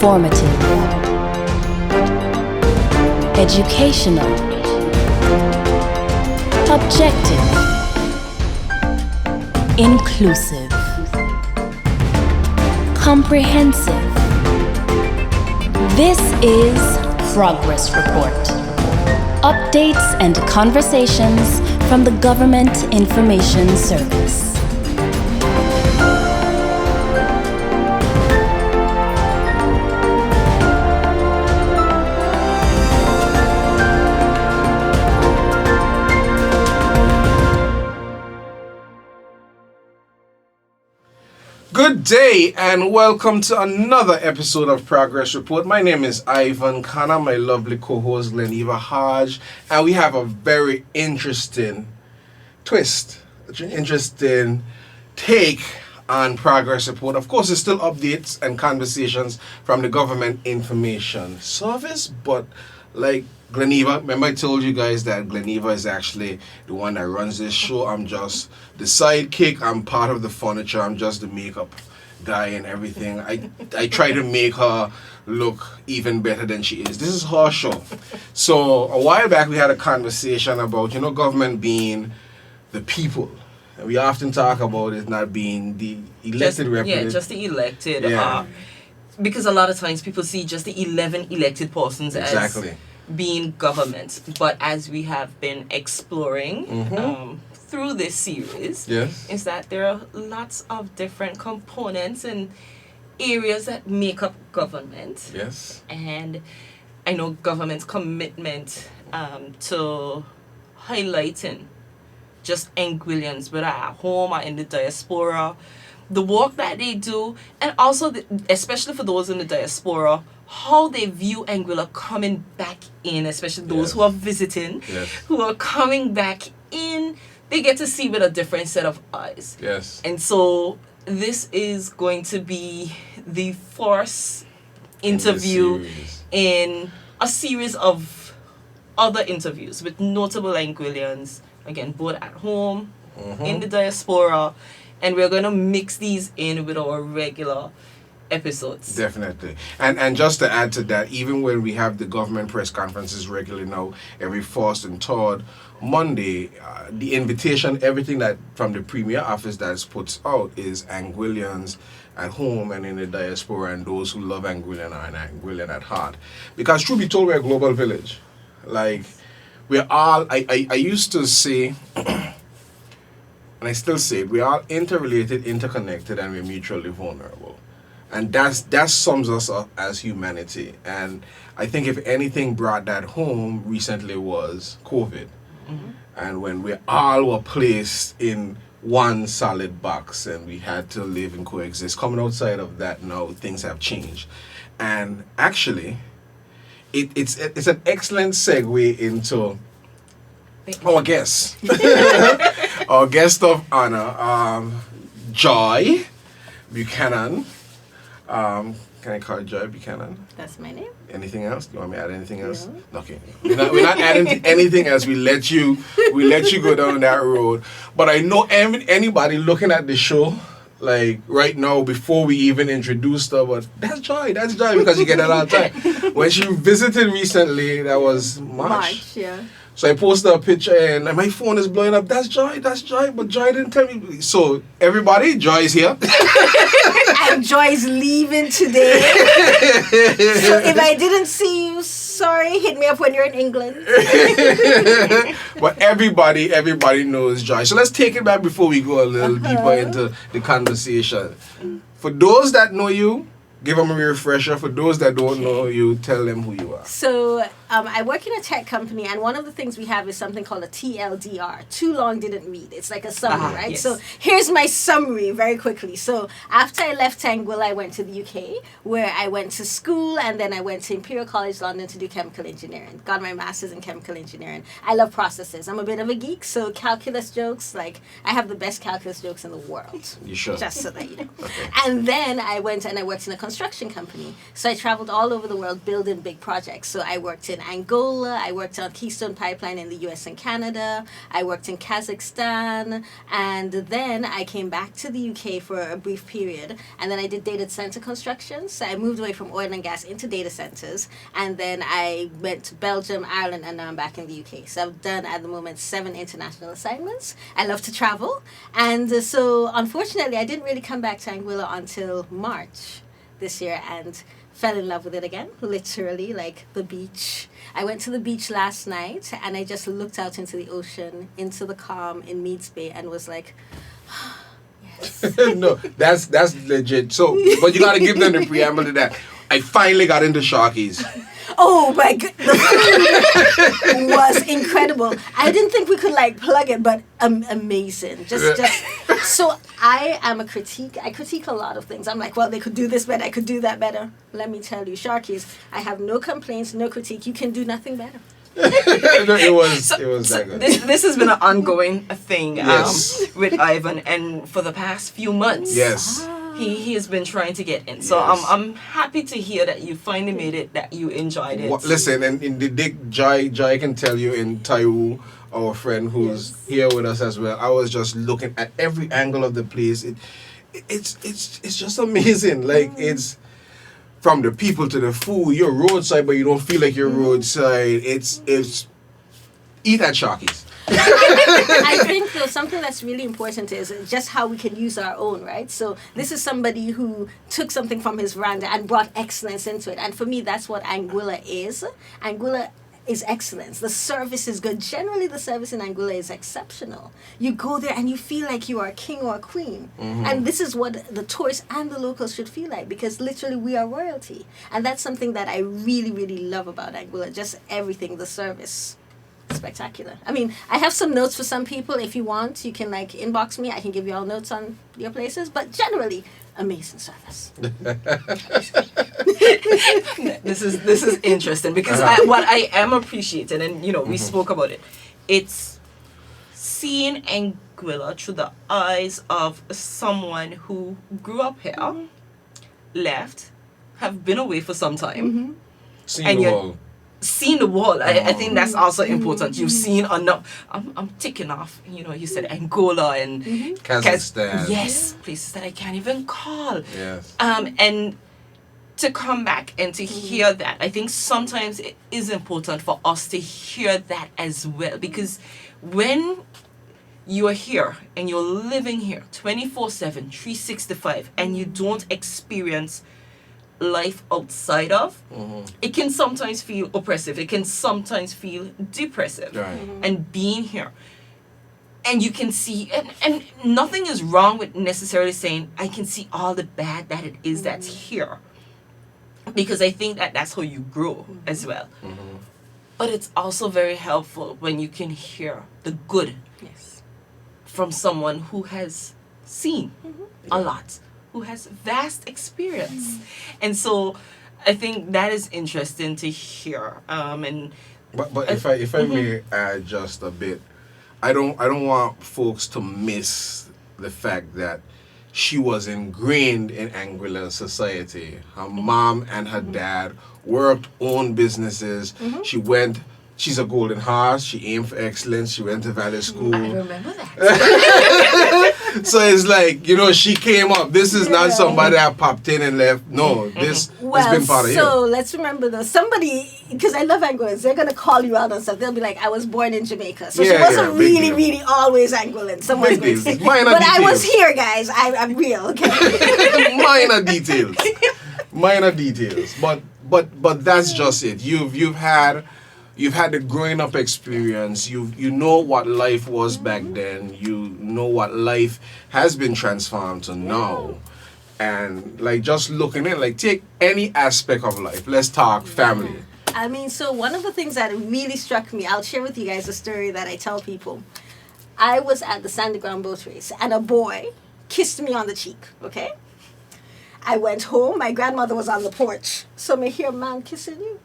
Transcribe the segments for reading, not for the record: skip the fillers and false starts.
Informative, educational, objective, inclusive, comprehensive. This is Progress Report. Updates and conversations from the Government Information Service. Good day and welcome to another episode of Progress Report. My name is Ivan Khanna, my lovely co-host Gleniva Hodge, and we have a very interesting twist, an interesting take on Progress Report. Of course, it's still updates and conversations from the Government Information Service, but like Gleniva, remember I told you guys that Gleniva is actually the one that runs this show. I'm just the sidekick. I'm part of the furniture. I'm just the makeup guy and everything. I try to make her look even better than she is. This is her show. So a while back we had a conversation about, government being the people. And we often talk about it not being the elected representative. Yeah, just the elected. Yeah. Because a lot of times people see just the 11 elected persons Exactly. as being government. But as we have been exploring through this series, Yes. is that there are lots of different components and areas that make up government. Yes. And I know government's commitment to highlighting just Anguillians, whether at home or in the diaspora, the work that they do, and also especially for those in the diaspora, how they view Anguilla coming back in, especially those Yes. who are visiting, Yes. who are coming back in, they get to see with a different set of eyes. Yes. And so this is going to be the first interview in a series of other interviews with notable Anguillians, again, both at home, in the diaspora, and we're going to mix these in with our regular episodes. Definitely. And just to add to that, even when we have the government press conferences regularly now, every first and third Monday, the invitation, everything that from the Premier Office that's puts out is Anguillians at home and in the diaspora, and those who love Anguillian are an Anguillian at heart. Because truth be told, we're a global village. Like, we're all, I used to say, and I still say it, we are interrelated, interconnected, and we're mutually vulnerable. And that sums us up as humanity. And I think if anything brought that home recently was COVID. And when we all were placed in one solid box and we had to live and coexist. Coming outside of that now, things have changed. And actually, it's an excellent segue into our guest. Our guest of honor, Joy Buchanan. Can I call you Joy Buchanan? That's my name. Anything else? Do you want me to add anything else? No. Okay. We're not adding anything else. We let you go down that road. But I know anybody looking at the show, like right now, before we even introduced her, but that's Joy, because you get that all the time. When she visited recently, that was March. Yeah. So I posted a picture and my phone is blowing up. That's Joy, but Joy didn't tell me. So everybody, Joy is here. And Joy's leaving today. So if I didn't see you, sorry, hit me up when you're in England. But everybody knows Joy. So let's take it back before we go a little deeper into the conversation. For those that know you, give them a refresher. For those that don't know you, tell them who you are. So I work in a tech company, and one of the things we have is something called a TLDR. Too long didn't read. It's like a summary, right? Yes. So here's my summary very quickly. So after I left Anguilla, I went to the UK, where I went to school, and then I went to Imperial College London to do chemical engineering. Got my master's in chemical engineering. I love processes. I'm a bit of a geek, so calculus jokes, like I have the best calculus jokes in the world. You sure? Just so that you know. Okay. And then I went and I worked in a construction construction company. So I traveled all over the world building big projects. So I worked in Angola, I worked on Keystone Pipeline in the US and Canada, I worked in Kazakhstan, and then I came back to the UK for a brief period, and then I did data center construction. So I moved away from oil and gas into data centers, and then I went to Belgium, Ireland, and now I'm back in the UK. So I've done at the moment 7 international assignments. I love to travel, and so unfortunately I didn't really come back to Anguilla until March this year, and fell in love with it again, literally, like the beach. I went to the beach last night, and I just looked out into the ocean, into the calm in Meads Bay, and was like, yes. No, that's legit. So, but you gotta give them the preamble to that. I finally got into Sharky's. Oh my god, the food was incredible. I didn't think we could like plug it, but amazing. Just so I am a critique. I critique a lot of things. I'm like, well, they could do this better. I could do that better. Let me tell you, Sharky's, I have no complaints, no critique. You can do nothing better. it was that good. This has been an ongoing thing Yes. with Ivan, and for the past few months. Yes. He has been trying to get in. So Yes. I'm happy to hear that you finally made it, that you enjoyed it. Listen, and in the Dick Jai can tell you, in Taiwu, our friend who's here with us as well, I was just looking at every angle of the place. It's just amazing. Like it's from the people to the food. You're roadside, but you don't feel like you're roadside. It's eat at Sharky's. I think though something that's really important is just how we can use our own, right? So this is somebody who took something from his veranda and brought excellence into it, and for me that's what Anguilla is. Anguilla is excellence. The service is good. Generally the service in Anguilla is exceptional. You go there and you feel like you are a king or a queen. And this is what the tourists and the locals should feel like, because literally we are royalty. And that's something that I really, really love about Anguilla. Just everything, the service. Spectacular. I mean, I have some notes for some people. If you want, you can like inbox me. I can give you all notes on your places. But generally, amazing service. This is interesting because what I am appreciating, and we spoke about it, it's seeing Anguilla through the eyes of someone who grew up here, left, have been away for some time, See and you you're all. seen the wall. I think that's also important. You've seen enough. I'm ticking off. You said Angola and Kazakhstan. yes, places that I can't even call. Yes. And to come back and to hear that, I think sometimes it is important for us to hear that as well, because when you are here and you're living here 24/7, 365, and you don't experience life outside of, it can sometimes feel oppressive. It can sometimes feel depressive. Right. And being here, and you can see, and nothing is wrong with necessarily saying I can see all the bad that it is that's here, because I think that that's how you grow as well. But it's also very helpful when you can hear the good from someone who has seen a lot, who has vast experience. And so I think that is interesting to hear. But if I may add just a bit, I don't want folks to miss the fact that she was ingrained in Anguilla society. Her mom and her dad worked, owned businesses. She's a golden horse. She aimed for excellence. She went to Valley School. I remember that. So it's like, she came up. This is not somebody that popped in and left. No, this has been part of you. So let's remember though, somebody, because I love Anguillans, they're going to call you out on stuff. They'll be like, I was born in Jamaica. So she wasn't big really, deal. really always Anguillan. Someone's going to say, Minor but I was details. here, guys. I'm real, okay? Minor details. But that's just it. You've had the growing up experience. You know what life was back then. You know what life has been transformed to now. And like just looking at, like, take any aspect of life. Let's talk family. I mean, so one of the things that really struck me, I'll share with you guys a story that I tell people. I was at the Sandy Ground boat race and a boy kissed me on the cheek, okay? I went home, my grandmother was on the porch. So me hear a man kissing you?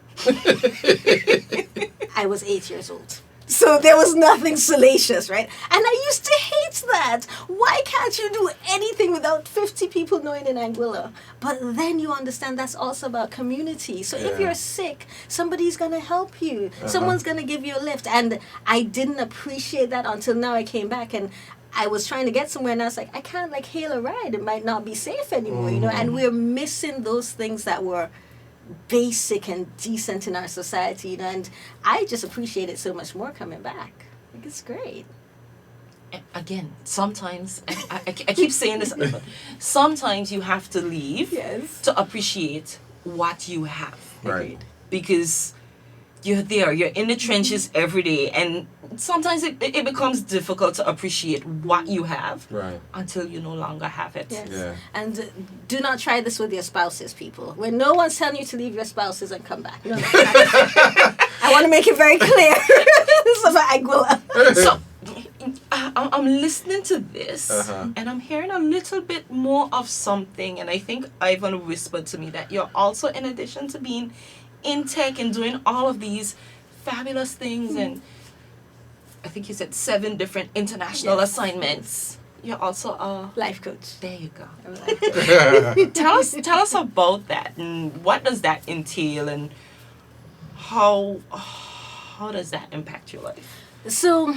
I was 8 years old. So there was nothing salacious, right? And I used to hate that. Why can't you do anything without 50 people knowing in Anguilla? But then you understand that's also about community. So if Yeah. you're sick, somebody's going to help you. Someone's going to give you a lift. And I didn't appreciate that until now I came back and I was trying to get somewhere and I was like, I can't like hail a ride. It might not be safe anymore, you know, and we're missing those things that were basic and decent in our society, you know, and I just appreciate it so much more coming back. Like, it's great. Again, sometimes, I keep saying this, but sometimes you have to leave Yes. to appreciate what you have. Right. Because you're there, you're in the trenches every day, and sometimes it becomes difficult to appreciate what you have Right. until you no longer have it. Yes. Yeah. And do not try this with your spouses, people. When no one's telling you to leave your spouses and come back. No, I want to make it very clear. This is about Anguilla. So I'm listening to this Uh-huh. and I'm hearing a little bit more of something, and I think Ivan whispered to me that you're also, in addition to being in tech and doing all of these fabulous things, and I think you said 7 different international Yes. assignments, you're also a Life coach. there you go. I'm like, Tell us about that, and what does that entail, and how does that impact your life? So,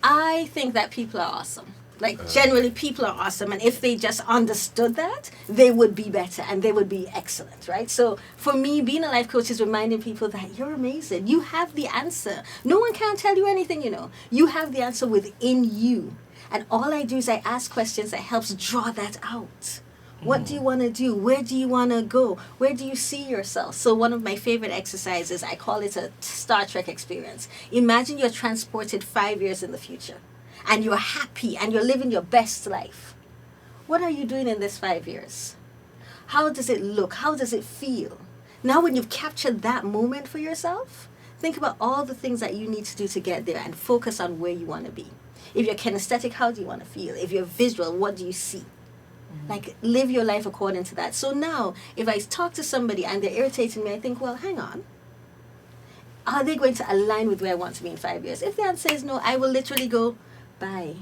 I think that people are awesome. Like, generally, people are awesome. And if they just understood that, they would be better and they would be excellent, right? So, for me, being a life coach is reminding people that you're amazing. You have the answer. No one can tell you anything, you know. You have the answer within you. And all I do is I ask questions that helps draw that out. What do you want to do? Where do you want to go? Where do you see yourself? So one of my favorite exercises, I call it a Star Trek experience. Imagine you're transported 5 years in the future and you're happy and you're living your best life. What are you doing in this 5 years? How does it look? How does it feel? Now when you've captured that moment for yourself, think about all the things that you need to do to get there and focus on where you want to be. If you're kinesthetic, how do you want to feel? If you're visual, what do you see? Like, live your life according to that. So now, if I talk to somebody and they're irritating me, I think, well, hang on. Are they going to align with where I want to be in 5 years? If the answer is no, I will literally go, bye.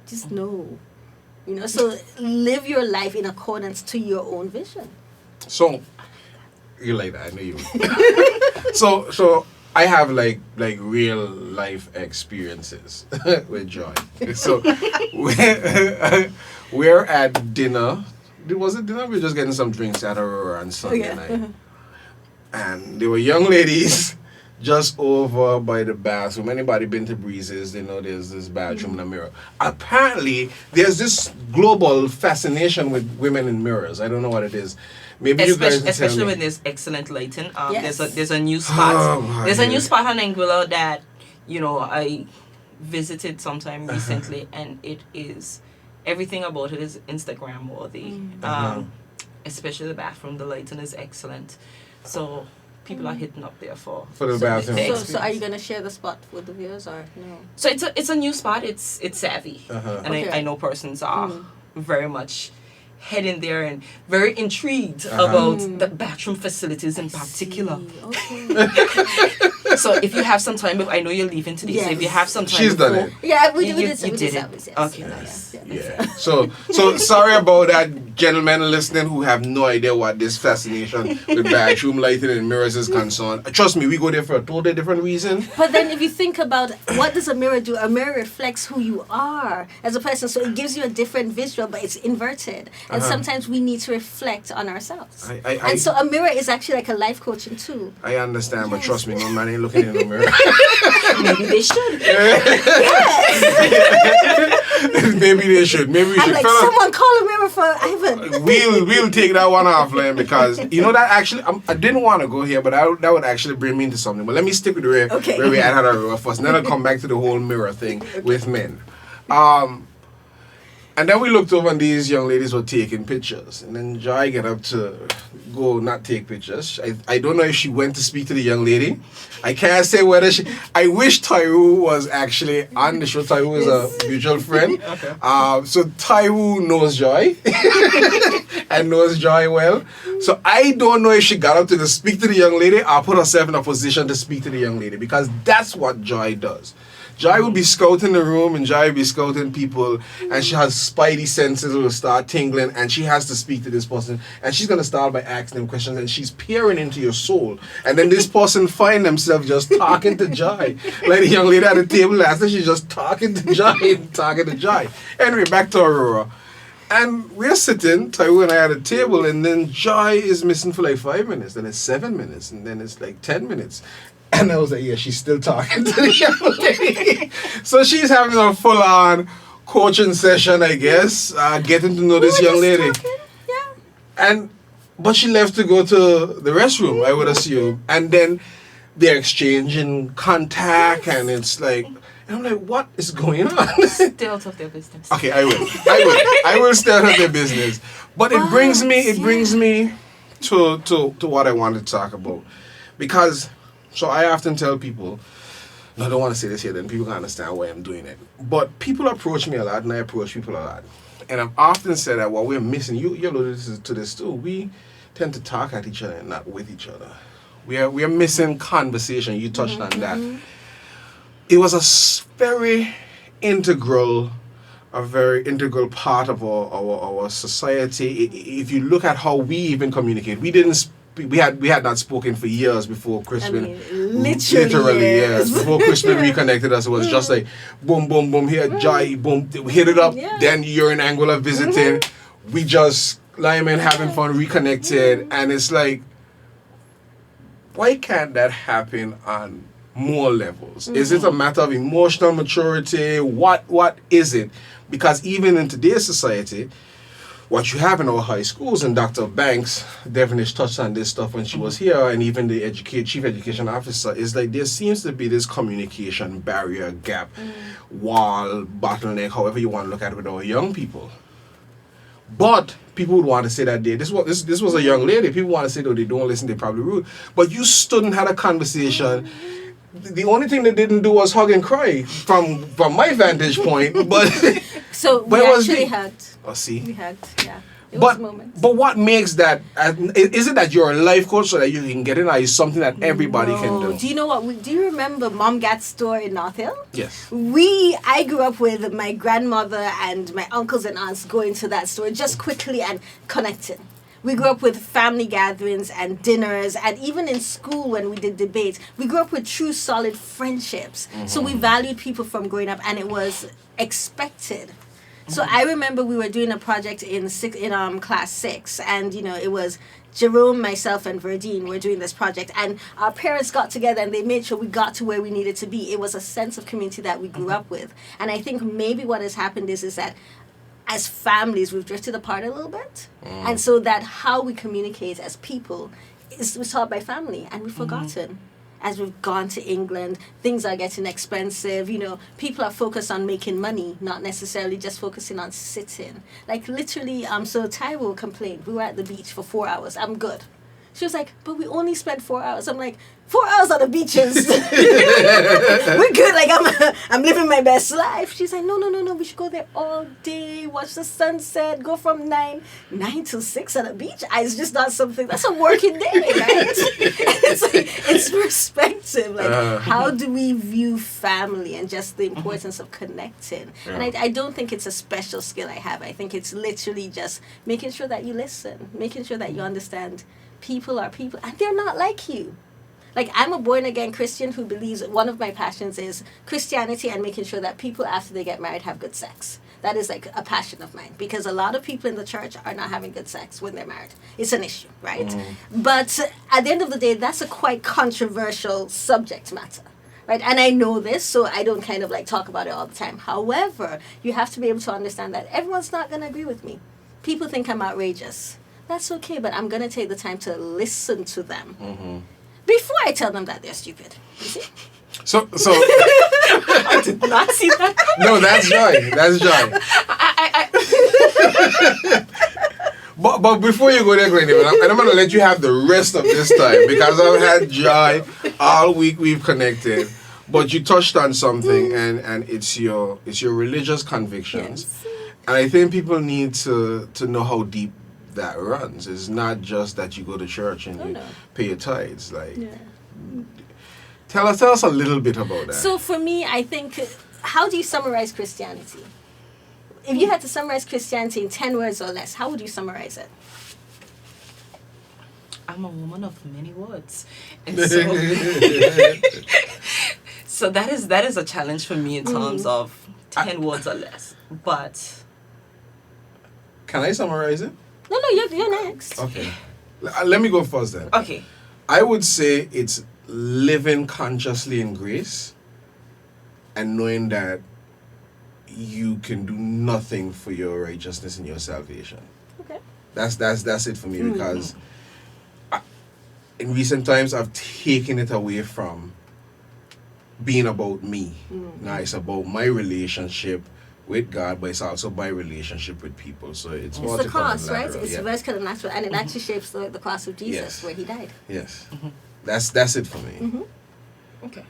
Just no. You know, so live your life in accordance to your own vision. So, you like that? I know you. Would. So I have like real life experiences with Joy. So we're at dinner. Was it dinner? We were just getting some drinks at Aurora on Sunday night, and there were young ladies just over by the bathroom. Anybody been to Breezes? They know there's this bathroom in a mirror. Apparently, there's this global fascination with women in mirrors. I don't know what it is. Maybe you guys can tell Especially me. when there's excellent lighting. Yes. There's a new spot. Oh, my There's a new God. spot on Anguilla that, you know, I visited sometime recently, and it is, everything about it is Instagram worthy. Especially the bathroom, the lighting is excellent. So people are hitting up there for The bathroom. the So are you going to share the spot with the viewers or no? So it's a new spot. It's savvy, and Okay. I know persons are very much heading there and very intrigued about the bathroom facilities in particular. Okay. So if you have some time, I know you're leaving today. So if you have some time, She's done before- it. Yeah, we You did did it. service, yes. Okay, Yeah, nice. yeah. Yeah. So sorry about that, gentlemen listening who have no idea what this fascination with bathroom lighting and mirrors is concerned. Trust me, we go there for a totally different reason. But then if you think about what does a mirror do? A mirror reflects who you are as a person. So it gives you a different visual, but it's inverted. And sometimes we need to reflect on ourselves. I- And so a mirror is actually like a life coaching tool. I understand, but trust me, no man ain't looking in the mirror. maybe they should. Maybe they should. Maybe we I'm should. like, Fellas, someone call a mirror for Ivan. we'll take that one offline because you know that actually I didn't want to go here, but that would actually bring me into something. But let me stick with where we at our first. And then I'll come back to the whole mirror thing with men. And then we looked over and these young ladies were taking pictures. And then Joy get up to go not take pictures. I don't know if she went to speak to the young lady. I can't say whether she... I wish Taiwu was actually on the show. Taiwu is a mutual friend. Okay. So Taiwu knows Joy and knows Joy well. So I don't know if she got up to speak to the young lady or put herself in a position to speak to the young lady because that's what Joy does. Joy will be scouting the room and Joy will be scouting people, and she has spidey senses will start tingling, and she has to speak to this person, and she's gonna start by asking them questions, and she's peering into your soul, and then this person find themselves just talking to Joy, like the young lady at the table last night. She's just talking to Joy. Anyway, back to Aurora. And we're sitting, Taiwo and I at a table, and then Joy is missing for like 5 minutes, then it's 7 minutes, and then it's like 10 minutes. And I was like, yeah, she's still talking to the young lady. So she's having a full-on coaching session, I guess, getting to know this young lady. Yeah. But she left to go to the restroom, I would assume. And then they're exchanging contact, and it's like, and I'm like, what is going on? Stay out of their business. Okay, I will stay out of their business. But it brings me to what I want to talk about. Because, so I often tell people, no, I don't want to say this here, then people can understand why I'm doing it. But people approach me a lot, and I approach people a lot. And I've often said that what we're missing, you alluded to this too, we tend to talk at each other and not with each other. We are missing conversation. You touched on that. It was a very integral part of our society. If you look at how we even communicate, we had not spoken for years before Crispin. Literally years. Before Crispin reconnected us, it was just like boom, boom, boom, here, Joy, boom, we hit it up. Yeah. Then you're in Angola visiting. We just lying having fun, reconnected, and it's like, why can't that happen on more levels? Is it a matter of emotional maturity? What is it? Because even in today's society, what you have in our high schools, and Dr. Banks, Devonish touched on this stuff when she was here, and even the chief education officer, is like there seems to be this communication barrier, gap, wall, bottleneck, however you want to look at it, with our young people. But people would want to say that this was a young lady. People want to say, though, they don't listen, they probably rude. But you stood and had a conversation. The only thing they didn't do was hug and cry from my vantage point. But so we actually hugged. Oh, see? We hugged, yeah. It was moments. But what makes that? Is it that you're a life coach so that you can get in, or is something that everybody can do? Do you know what? Do you remember Mom Gat's store in North Hill? Yes. I grew up with my grandmother and my uncles and aunts going to that store just quickly and connecting. We grew up with family gatherings and dinners, and even in school when we did debates, we grew up with true, solid friendships. So we valued people from growing up, and it was expected. So I remember we were doing a project in class 6, and it was Jerome, myself, and Verdine were doing this project, and our parents got together and they made sure we got to where we needed to be. It was a sense of community that we grew up with, and I think maybe what has happened is that as families we've drifted apart a little bit, and so that how we communicate as people was taught by family, and we've forgotten. As we've gone to England, things are getting expensive. People are focused on making money, not necessarily just focusing on sitting. Like literally, so Taiwo complained. We were at the beach for 4 hours. I'm good. She was like, but we only spent 4 hours. I'm like, 4 hours on the beaches. We're good. Like I'm living my best life. She's like, no. We should go there all day, watch the sunset, go from 9 till 6 at the beach. It's just not something. That's a working day, right? It's like, it's perspective. Like how do we view family and just the importance of connecting? Yeah. And I don't think it's a special skill I have. I think it's literally just making sure that you listen, making sure that you understand. People are people, and they're not like you. Like, I'm a born-again Christian who believes one of my passions is Christianity and making sure that people, after they get married, have good sex. That is, like, a passion of mine. Because a lot of people in the church are not having good sex when they're married. It's an issue, right? But at the end of the day, that's a quite controversial subject matter. Right? And I know this, so I don't kind of, like, talk about it all the time. However, you have to be able to understand that everyone's not going to agree with me. People think I'm outrageous. That's okay, but I'm going to take the time to listen to them before I tell them that they're stupid. You see? So I did not see that. No, that's Joy. That's Joy. But before you go there, Granny, and I'm going to let you have the rest of this time, because I've had Joy all week. We've connected. But you touched on something, and it's your religious convictions. Yes. And I think people need to know how deep that runs. It's not just that you go to church and you pay your tithes. Like, Tell us a little bit about that. So for me, I think, how do you summarize Christianity? If you had to summarize Christianity in 10 words or less, how would you summarize it? I'm a woman of many words, and so so that is a challenge for me in terms of 10 words or less. But Can I summarize it? No, you're next. Okay. Let me go first then. okay, I would say it's living consciously in grace and knowing that you can do nothing for your righteousness and your salvation. Okay. That's it for me, because in recent times I've taken it away from being about me. Now it's about my relationship with God, but it's also my relationship with people. So it's more It's the to come in cross, right? lateral, It's yeah. vertical and natural, and it actually shapes the cross of Jesus, Yes. where he died. Yes. That's it for me. okay.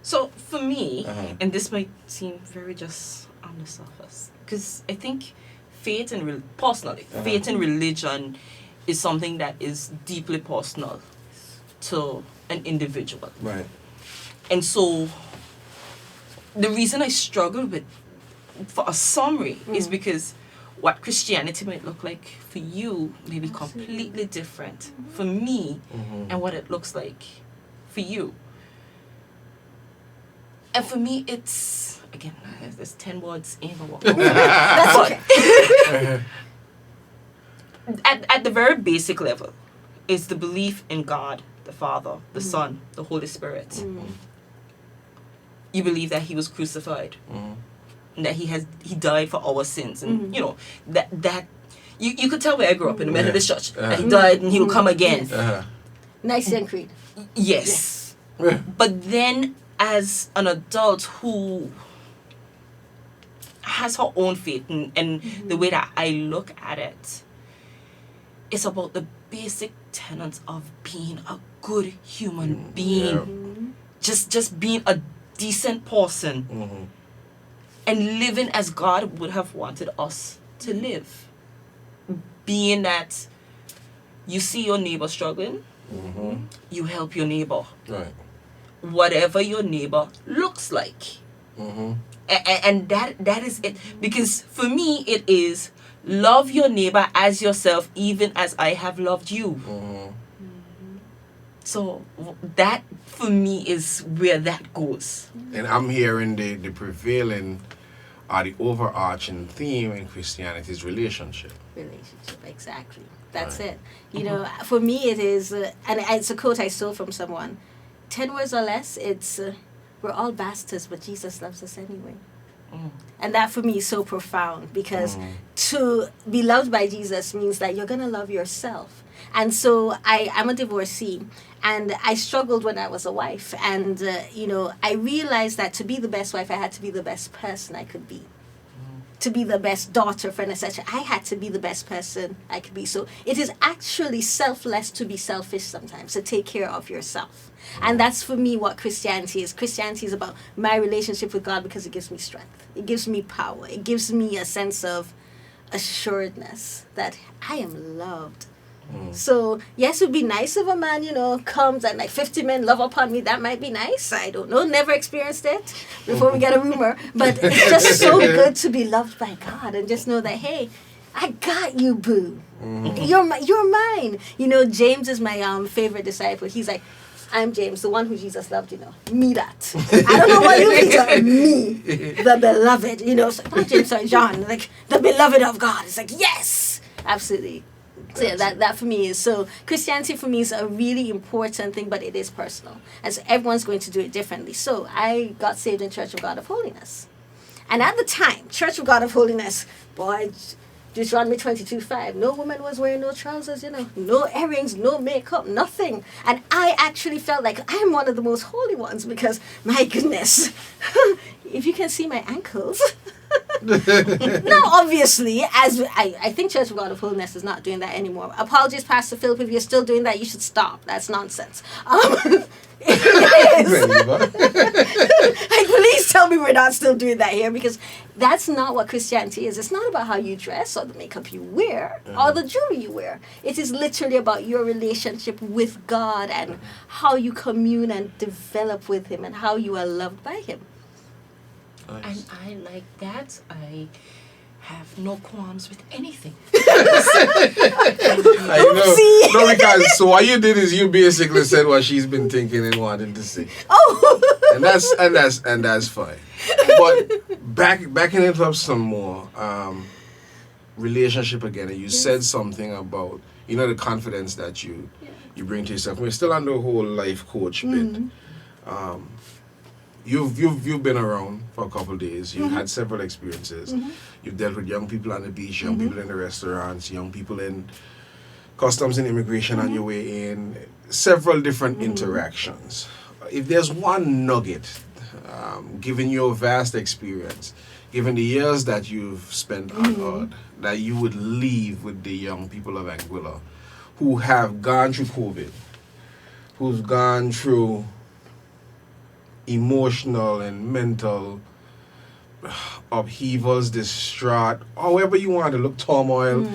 So for me, Uh-huh. and this might seem very just on the surface, because I think faith and personally, faith and religion is something that is deeply personal to an individual. Right. And so the reason I struggle with for a summary is because what Christianity might look like for you may be completely different for me and what it looks like for you. And for me, it's, again, there's 10 words in the word. That's okay. At the very basic level is the belief in God, the Father, the Son, the Holy Spirit. You believe that he was crucified, and that he died for our sins, and you know that you could tell where I grew up in the Methodist Church, that he died and he will come again. Nicene Creed. Yes. But then as an adult who has her own faith and the way that I look at it, it's about the basic tenets of being a good human being. Just being a decent person and living as God would have wanted us to live. Being that you see your neighbor struggling, you help your neighbor. Right. Whatever your neighbor looks like. And that is it. Because for me, it is love your neighbor as yourself, even as I have loved you. So that for me is where that goes. And I'm hearing the prevailing or the overarching theme in Christianity is relationship. Relationship, exactly. That's it. You know, for me it is, and it's a quote I stole from someone, 10 words or less, it's, we're all bastards, but Jesus loves us anyway. And that for me is so profound, because to be loved by Jesus means that you're going to love yourself. And so I'm a divorcee, and I struggled when I was a wife. And, you know, I realized that to be the best wife, I had to be the best person I could be. To be the best daughter, friend, etc. I had to be the best person I could be. So it is actually selfless to be selfish sometimes, to take care of yourself. And that's for me what Christianity is. Christianity is about my relationship with God, because it gives me strength. It gives me power. It gives me a sense of assuredness that I am loved. So, yes, it would be nice if a man, you know, comes and like 50 men love upon me. That might be nice. I don't know. Never experienced it before we get a rumor. But it's just so good to be loved by God and just know that, hey, I got you, boo. You're mine. You know, James is my favorite disciple. He's like, I'm James, the one who Jesus loved, you know. Me that. I don't know what you mean, but me, the beloved. You know, so, not James, sorry, John. Like, the beloved of God. It's like, yes, absolutely. So yeah, that for me is, so Christianity for me is a really important thing, but it is personal. And so everyone's going to do it differently. So I got saved in Church of God of Holiness. And at the time, Church of God of Holiness, boy, Deuteronomy 22:5, no woman was wearing no trousers, you know, no earrings, no makeup, nothing. And I actually felt like I'm one of the most holy ones, because, my goodness, if you can see my ankles. Now, obviously, as I think Church of God of Holiness is not doing that anymore. Apologies, Pastor Philip, if you're still doing that, you should stop. That's nonsense. It is. Like, please tell me we're we're not still doing that here, because that's not what Christianity is. It's not about how you dress or the makeup you wear or the jewelry you wear. It is literally about your relationship with God and how you commune and develop with Him and how you are loved by Him. Nice. And I like that. I have no qualms with anything. I know. No, because so what you did is you basically said what she's been thinking and wanting to say. Oh! And that's fine. But backing it up some more, relationship again, and you said something about, you know, the confidence that you bring to yourself. We're still on the whole life coach bit. You've been around for a couple of days. You've had several experiences. You've dealt with young people on the beach, young people in the restaurants, young people in customs and immigration on your way in. Several different interactions. If there's one nugget, given your vast experience, given the years that you've spent on Earth, that you would leave with the young people of Anguilla who have gone through COVID, who've gone through emotional and mental upheavals, distraught, however you want to look, turmoil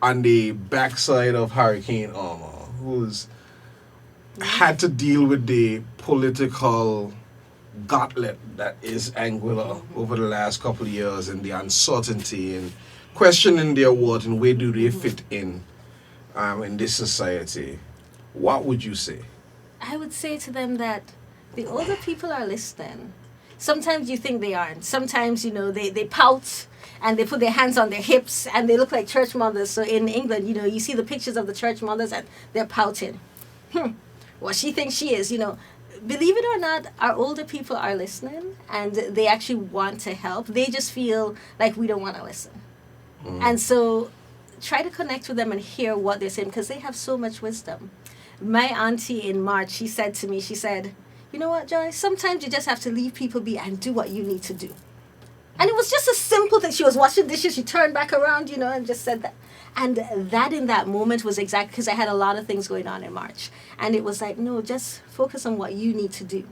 on the backside of Hurricane Irma, who's had to deal with the political gauntlet that is Anguilla over the last couple of years, and the uncertainty and questioning their worth and where do they fit in this society. What would you say? I would say to them that the older people are listening. Sometimes you think they aren't. Sometimes, you know, they pout and they put their hands on their hips and they look like church mothers. So in England, you know, you see the pictures of the church mothers and they're pouting. Well, she thinks she is, you know. Believe it or not, our older people are listening and they actually want to help. They just feel like we don't want to listen. And so try to connect with them and hear what they're saying, because they have so much wisdom. My auntie in March, she said to me, she said, you know what, Joy, sometimes you just have to leave people be and do what you need to do. And it was just a simple thing. She was washing dishes, she turned back around, you know, and just said that. And that in that moment was exactly, because I had a lot of things going on in March. And it was like, no, just focus on what you need to do.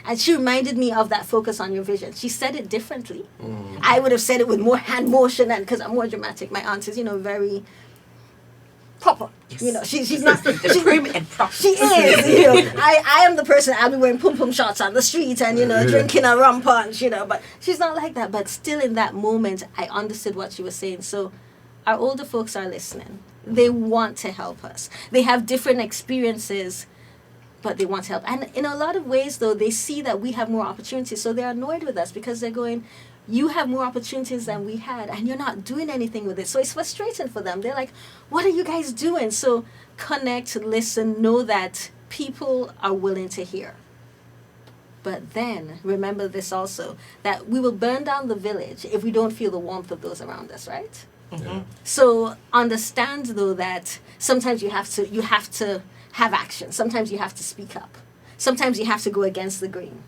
And she reminded me of that focus on your vision. She said it differently. I would have said it with more hand motion, and because I'm more dramatic. My aunt is, you know, very proper. Yes. You know, she's not. Prim and proper. She is, you know. I am the person, I'll be wearing pum-pum shots on the street and, you know, drinking a rum punch, you know. But she's not like that. But still in that moment, I understood what she was saying. So our older folks are listening. They want to help us. They have different experiences, but they want to help. And in a lot of ways, though, they see that we have more opportunities. So they're annoyed with us because they're going, you have more opportunities than we had, and you're not doing anything with it. So it's frustrating for them. They're like, what are you guys doing? So connect, listen, know that people are willing to hear. But then, remember this also, that we will burn down the village if we don't feel the warmth of those around us, right? So understand, though, that sometimes you have to have action. Sometimes you have to speak up. Sometimes you have to go against the grain.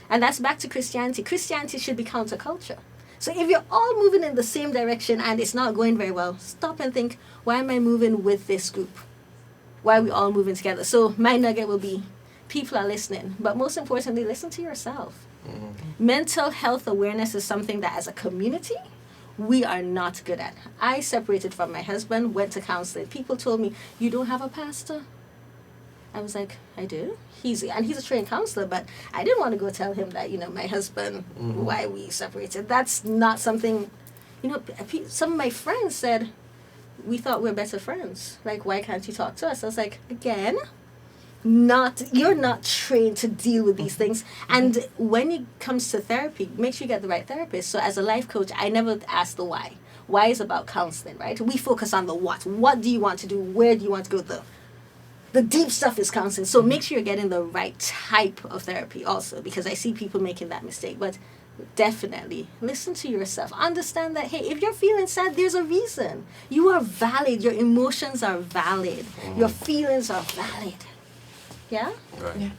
And that's back to Christianity. Christianity should be counterculture. So if you're all moving in the same direction and it's not going very well, stop and think, why am I moving with this group? Why are we all moving together? So my nugget will be, people are listening, but most importantly, listen to yourself. Mental health awareness is something that as a community, we are not good at. I separated from my husband, went to counseling. People told me, you don't have a pastor? I was like, I do. He's a trained counselor, but I didn't want to go tell him that, you know, my husband, why we separated. That's not something, you know, some of my friends said, we thought we're better friends. Like, why can't you talk to us? I was like, again, you're not trained to deal with these things. And when it comes to therapy, make sure you get the right therapist. So as a life coach, I never ask the why. Why is about counseling, right? We focus on the what. What do you want to do? Where do you want to go? The deep stuff is counseling. So make sure you're getting the right type of therapy also, because I see people making that mistake. But definitely listen to yourself. Understand that, hey, if you're feeling sad, there's a reason. You are valid. Your emotions are valid. Your feelings are valid. Yeah? Right. Yeah.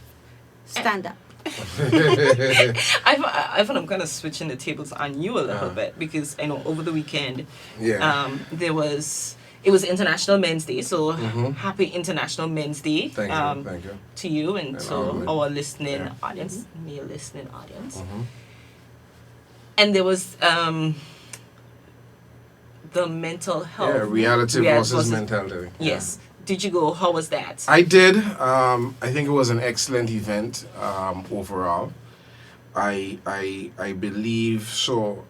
Stand up. I thought I'm kind of switching the tables on you a little bit, because I know over the weekend, it was International Men's Day, so happy International Men's Day. Thank you. To you and to our listening audience, male listening audience. And there was the mental health. Yeah, reality versus mentality. Yes. Did you go? How was that? I did. I think it was an excellent event overall. I believe so.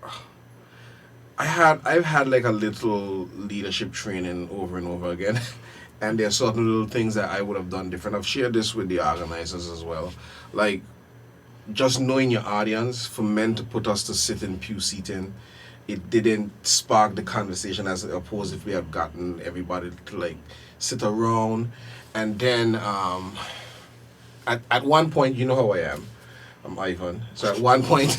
I've had like a little leadership training over and over again, and there are certain little things that I would have done different. I've shared this with the organizers as well, like just knowing your audience. For men to put us to sit in pew seating, it didn't spark the conversation as opposed if we had gotten everybody to like sit around. And then at one point, you know how I am, I'm Ivan. So at one point,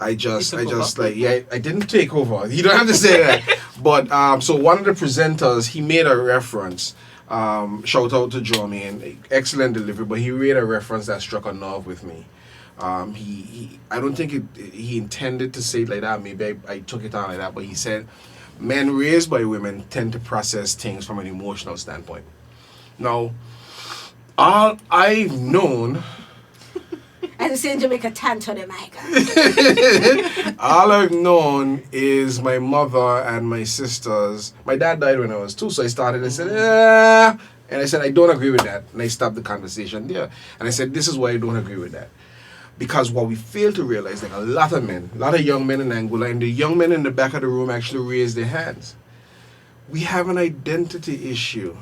I just like, yeah, I didn't take over. You don't have to say that. But so one of the presenters, he made a reference. Shout out to Jermaine, excellent delivery. But he made a reference that struck a nerve with me. He I don't think he intended to say it like that. Maybe I took it on like that. But he said, men raised by women tend to process things from an emotional standpoint. Now, all I've known. As I say in Jamaica, tanto de Jamaica. All I've known is my mother and my sisters. My dad died when I was 2, so I started and said, and I said, I don't agree with that. And I stopped the conversation there. And I said, this is why I don't agree with that. Because what we fail to realize, like a lot of young men in Angola, and the young men in the back of the room actually raised their hands. We have an identity issue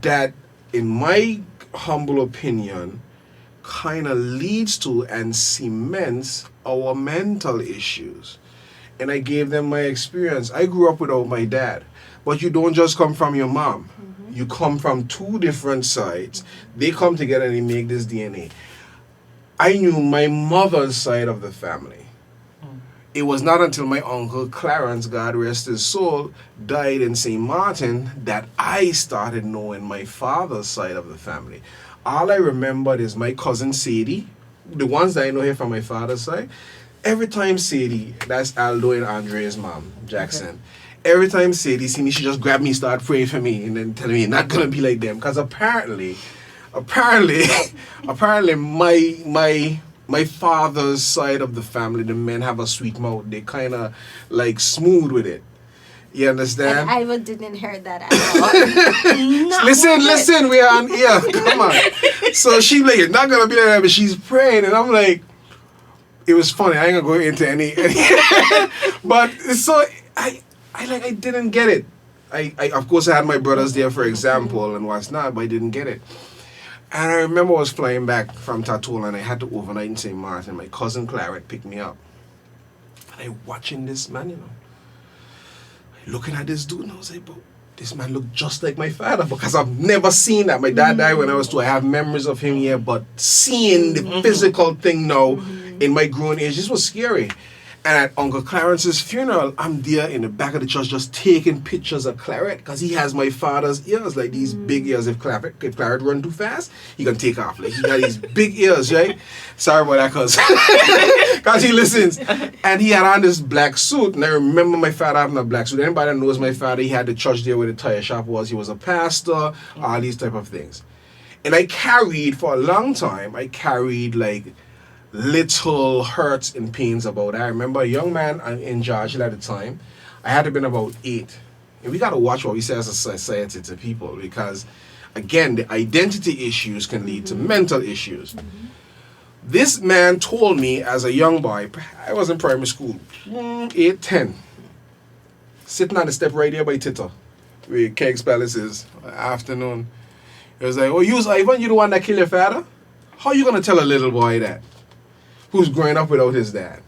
that, in my humble opinion, kind of leads to and cements our mental issues. And I gave them my experience. I grew up without my dad, but you don't just come from your mom. You come from 2 different sides. They come together and they make this DNA. I knew my mother's side of the family. It was not until my uncle Clarence, God rest his soul, died in St. Martin that I started knowing my father's side of the family. All I remembered is my cousin Sadie, the ones that I know here from my father's side. Every time Sadie, that's Aldo and Andre's mom, Jackson, every time Sadie see me, she just grab me, start praying for me, and then tell me you're not gonna be like them. Because apparently my father's side of the family, the men have a sweet mouth. They kind of like smooth with it. You understand? And Ivan didn't hear that at all. Listen, we are on ear. Come on. So she like, it's not gonna be like that, but she's praying, and I'm like, it was funny. I ain't gonna go into any but so I didn't get it. I of course I had my brothers there for example and what's not, but I didn't get it. And I remember I was flying back from Tatola and I had to overnight in St. Martin. My cousin Claret picked me up. And I watching this man, you know. Looking at this dude and I was like, but this man looked just like my father because I've never seen that. My dad died when I was 2. I have memories of him here, but seeing the physical thing now in my grown age, this was scary. And at Uncle Clarence's funeral, I'm there in the back of the church just taking pictures of Claret because he has my father's ears, like these big ears. If Claret run too fast, he can take off. Like he got these big ears, right? Sorry about that, because he listens. And he had on this black suit, and I remember my father having a black suit. Anybody that knows my father, he had the church there where the tire shop was. He was a pastor, all these type of things. And I carried, for a long time, like little hurts and pains about it. I remember a young man in Georgia at the time. I had to been about 8. And we got to watch what we say as a society to people because, again, the identity issues can lead to mental issues. This man told me as a young boy, I was in primary school, 8, 10, sitting on the step right here by Tito, where Kegs Palace is, afternoon. He was like, oh, you Ivan, you the one that killed your father? How you going to tell a little boy that? Who's growing up without his dad.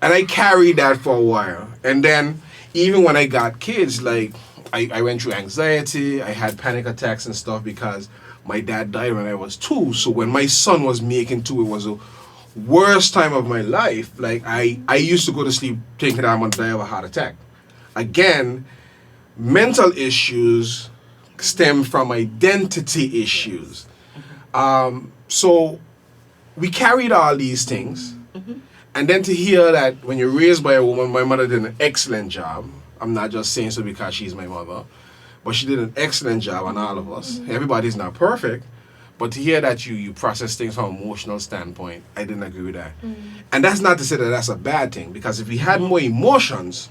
And I carried that for a while. And then, even when I got kids, like, I went through anxiety, I had panic attacks and stuff because my dad died when I was 2. So when my son was making 2, it was the worst time of my life. Like, I used to go to sleep thinking I'm going to die of a heart attack. Again, mental issues stem from identity issues. So we carried all these things, and then to hear that when you're raised by a woman, my mother did an excellent job. I'm not just saying so because she's my mother, but she did an excellent job on all of us. Everybody's not perfect, But to hear that you process things from an emotional standpoint, I didn't agree with that. And that's not to say that that's a bad thing, because if we had more emotions,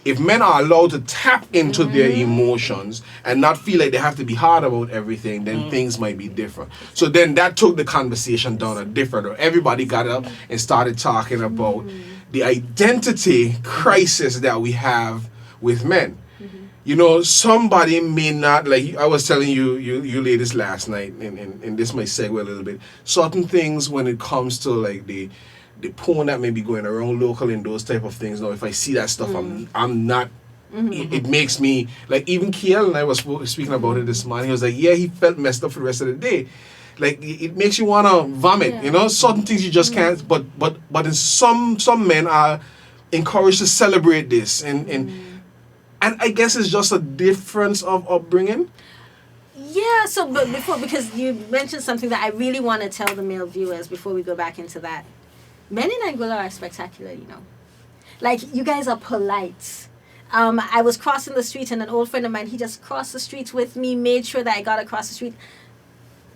if men are allowed to tap into their emotions and not feel like they have to be hard about everything, then things might be different. So then that took the conversation down a different, or everybody got up and started talking about the identity crisis that we have with men. You know, somebody may not, like I was telling you ladies last night, and this might segue a little bit, certain things when it comes to like the porn that may be going around local and those type of things. Now, if I see that stuff, I'm not, it makes me, like even Kiel and I was speaking about it this morning, he was like, yeah, he felt messed up for the rest of the day. Like, it makes you want to vomit, you know, certain things you just can't, but in some men are encouraged to celebrate this, and I guess it's just a difference of upbringing. Yeah, so but because you mentioned something that I really want to tell the male viewers before we go back into that. Men in Anguilla are spectacular, you know. Like, you guys are polite. I was crossing the street and an old friend of mine, he just crossed the street with me, made sure that I got across the street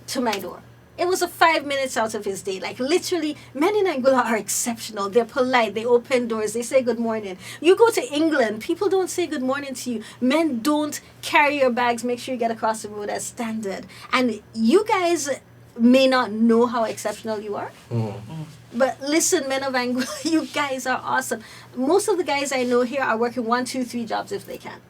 to my door. It was a 5 minutes out of his day. Like, literally, men in Anguilla are exceptional. They're polite. They open doors. They say good morning. You go to England, people don't say good morning to you. Men don't carry your bags, make sure you get across the road as standard. And you guys may not know how exceptional you are. But listen, men of Anguilla, you guys are awesome. Most of the guys I know here are working 1, 2, 3 jobs if they can.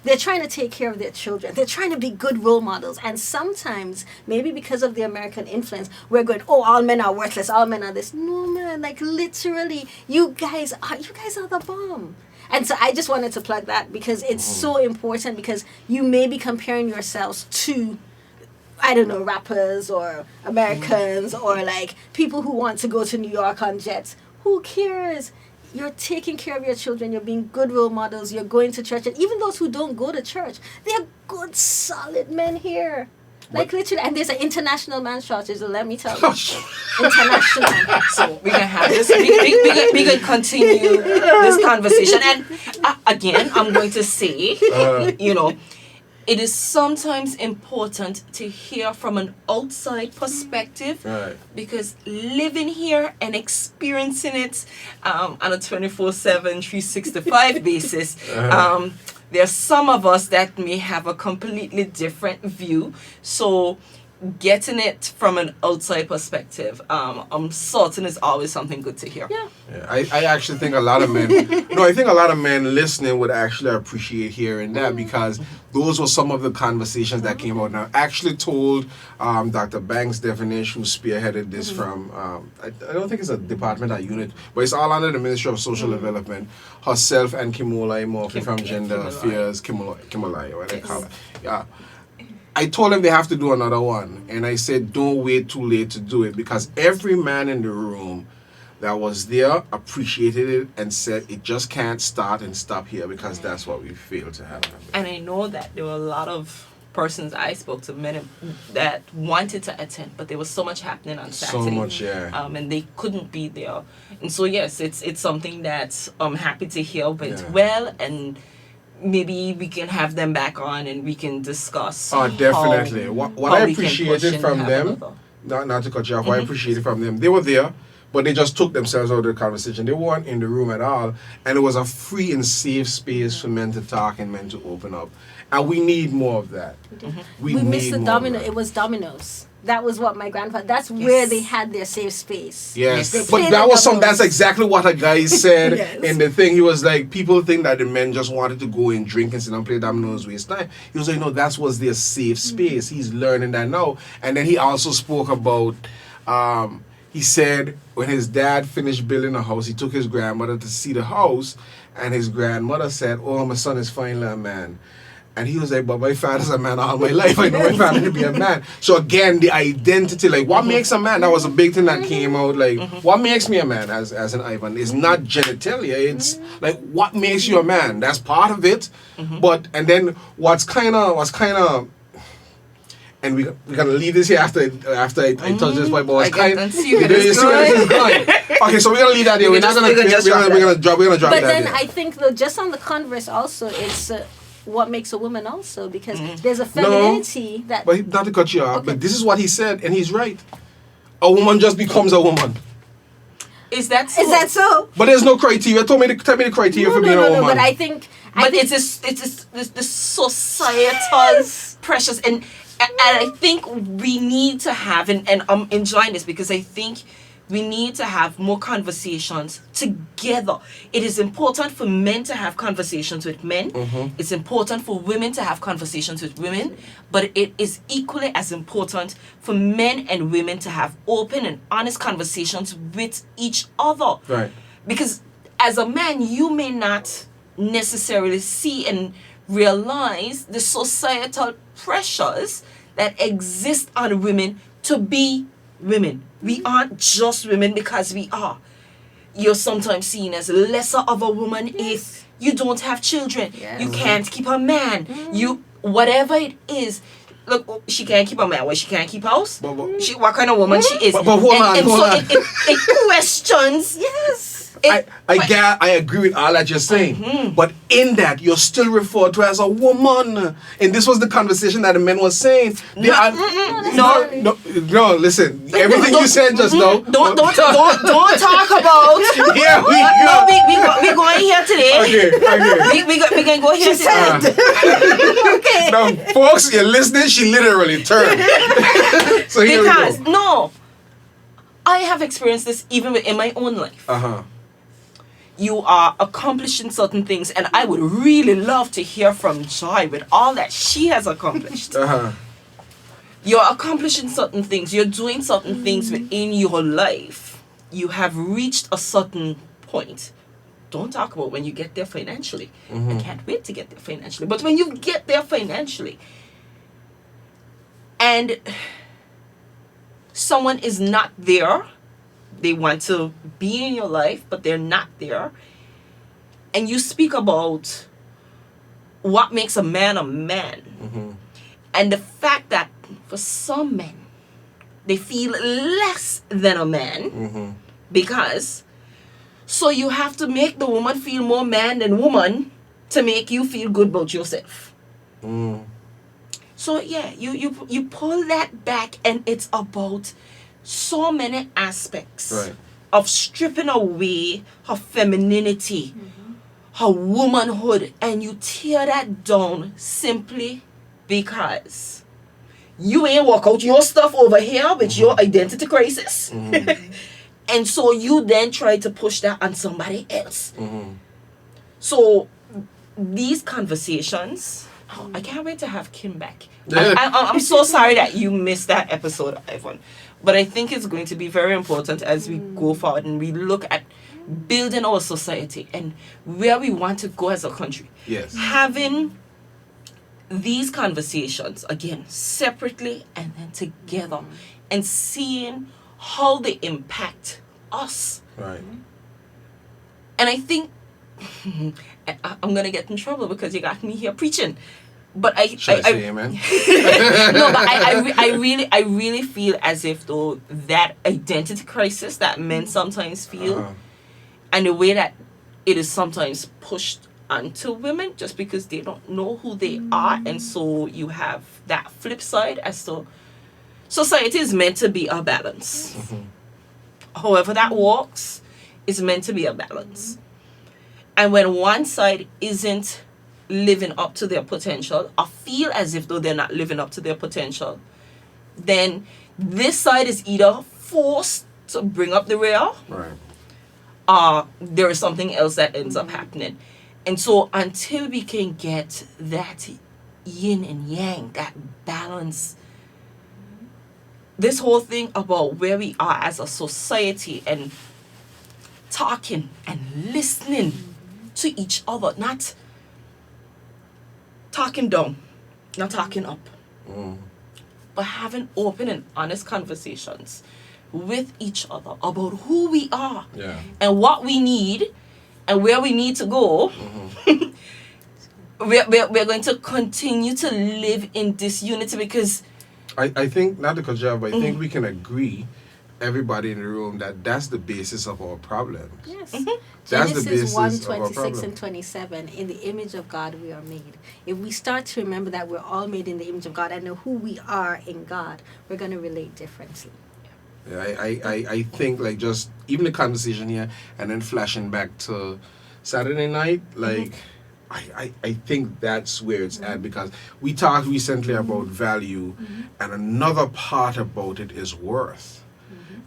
They're trying to take care of their children. They're trying to be good role models. And sometimes, maybe because of the American influence, we're going, oh, all men are worthless. All men are this. No, man. Like, literally, you guys are the bomb. And so I just wanted to plug that because it's so important, because you may be comparing yourselves to, I don't know, rappers or Americans or like people who want to go to New York on jets. Who cares? You're taking care of your children. You're being good role models. You're going to church. And even those who don't go to church, they're good, solid men here. Like, literally. And there's an international man shortage, let me tell you. International. So we can have this. We can continue this conversation. And again, I'm going to say, you know, it is sometimes important to hear from an outside perspective, because living here and experiencing it on a 24/7, 365 basis, there are some of us that may have a completely different view. So getting it from an outside perspective, I'm certain is always something good to hear. Yeah. I actually think a lot of men, I think a lot of men listening would actually appreciate hearing that, because those were some of the conversations that came out. Now, I actually told Dr. Banks Devonish, who spearheaded this from, I don't think it's a department or unit, but it's all under the Ministry of Social Development, herself and Kimolai Murphy from Gender Affairs, Kimolai, what they call it. Yeah. I told them they have to do another one, and I said don't wait too late to do it, because every man in the room that was there appreciated it and said it just can't start and stop here, because that's what we failed to have. And I know that there were a lot of persons I spoke to, men that wanted to attend, but there was so much happening on Saturday. So much, yeah. And they couldn't be there. And so yes, it's something that I'm happy to hear went well, and maybe we can have them back on and we can discuss. Oh, definitely. What I appreciated from them, not to cut you off, what I appreciated from them, they were there, but they just took themselves out of the conversation. They weren't in the room at all, and it was a free and safe space for men to talk and men to open up. And we need more of that. We missed the domino. It was Domino's. That was what my grandfather, that's where they had their safe space. Yes, but that was that's exactly what a guy said in the thing. He was like, people think that the men just wanted to go and drink and sit and play dominoes, waste time. He was like, no, that was their safe space. He's learning that now. And then he also spoke about, he said when his dad finished building a house, he took his grandmother to see the house, and his grandmother said, oh, my son is finally a man. And he was like, but my father's a man all my life. I know my father to be a man. So again, the identity, like what makes a man? That was a big thing that came out. Like, what makes me a man as an Ivan? It's not genitalia. It's like, what makes you a man? That's part of it. But, and then what's kind of, and we're gonna leave this here after I touch this point, but what's kind of, okay, so we're gonna leave that here. We're gonna drop But that then here. I think just on the converse also, it's what makes a woman also, because there's a femininity that. But not to cut you off, Okay. but this is what he said, and he's right. A woman just becomes a woman. Is that so? Is that so? But there's no criteria. Tell me the criteria for being a woman. But I think. But it's the societal pressures, and I think we need to have, and I'm enjoying this because I think we need to have more conversations together. It is important for men to have conversations with men. It's important for women to have conversations with women, but it is equally as important for men and women to have open and honest conversations with each other. Right. Because as a man, you may not necessarily see and realize the societal pressures that exist on women to be women. We aren't just women because we are. You're sometimes seen as lesser of a woman if you don't have children. Yes. You can't keep a man. You whatever it is. Look, she can't keep a man. Well, she can't keep house. But- What kind of woman she is? But hold on, and hold so on. it questions. Yes. I agree with all that you're saying, but in that you're still referred to as a woman, and this was the conversation that the men were saying. No, listen. Everything you said just now. Don't talk about. Here we go. No, we going here today. Okay. We can go here today. Okay. Now, folks, you're listening. She literally turned. So here Because we go. no, I have experienced this even in my own life. You are accomplishing certain things, and I would really love to hear from Joy with all that she has accomplished. You're accomplishing certain things, you're doing certain things within your life. You have reached a certain point. Don't talk about when you get there financially. I can't wait to get there financially. But when you get there financially, and someone is not there, they want to be in your life, but they're not there. And you speak about what makes a man, and the fact that for some men, they feel less than a man because, so you have to make the woman feel more man than woman to make you feel good about yourself. So yeah, you pull that back, and it's about so many aspects of stripping away her femininity, her womanhood, and you tear that down simply because you ain't work out your stuff over here with your identity crisis. And so you then try to push that on somebody else. So these conversations, I can't wait to have Kim back. I'm so sorry that you missed that episode, Ivan. But I think it's going to be very important as we go forward and we look at building our society and where we want to go as a country. Yes. Having these conversations, again, separately and then together, and seeing how they impact us. Right. And I think I'm going to get in trouble because you got me here preaching. But I say amen? No, but I really feel as if though that identity crisis that men sometimes feel, and the way that it is sometimes pushed onto women just because they don't know who they are, and so you have that flip side as to society is meant to be a balance. However that works, it's meant to be a balance. And when one side isn't living up to their potential, or feel as if though they're not living up to their potential, then this side is either forced to bring up the rear, or there is something else that ends up happening. And so until we can get that yin and yang, that balance, this whole thing about where we are as a society and talking and listening to each other, not talking down, not talking up, but having open and honest conversations with each other about who we are and what we need and where we need to go. We're going to continue to live in this unity because I think, not to cut you off, but I think we can agree everybody in the room that that's the basis of our problems. Yes. That's the Genesis basis 1, of our 26 problem. and 27. In the image of God we are made. If we start to remember that we're all made in the image of God and know who we are in God, we're going to relate differently. Yeah, I think like just even the conversation here and then flashing back to Saturday night, like I think that's where it's at, because we talked recently about value, and another part about it is worth.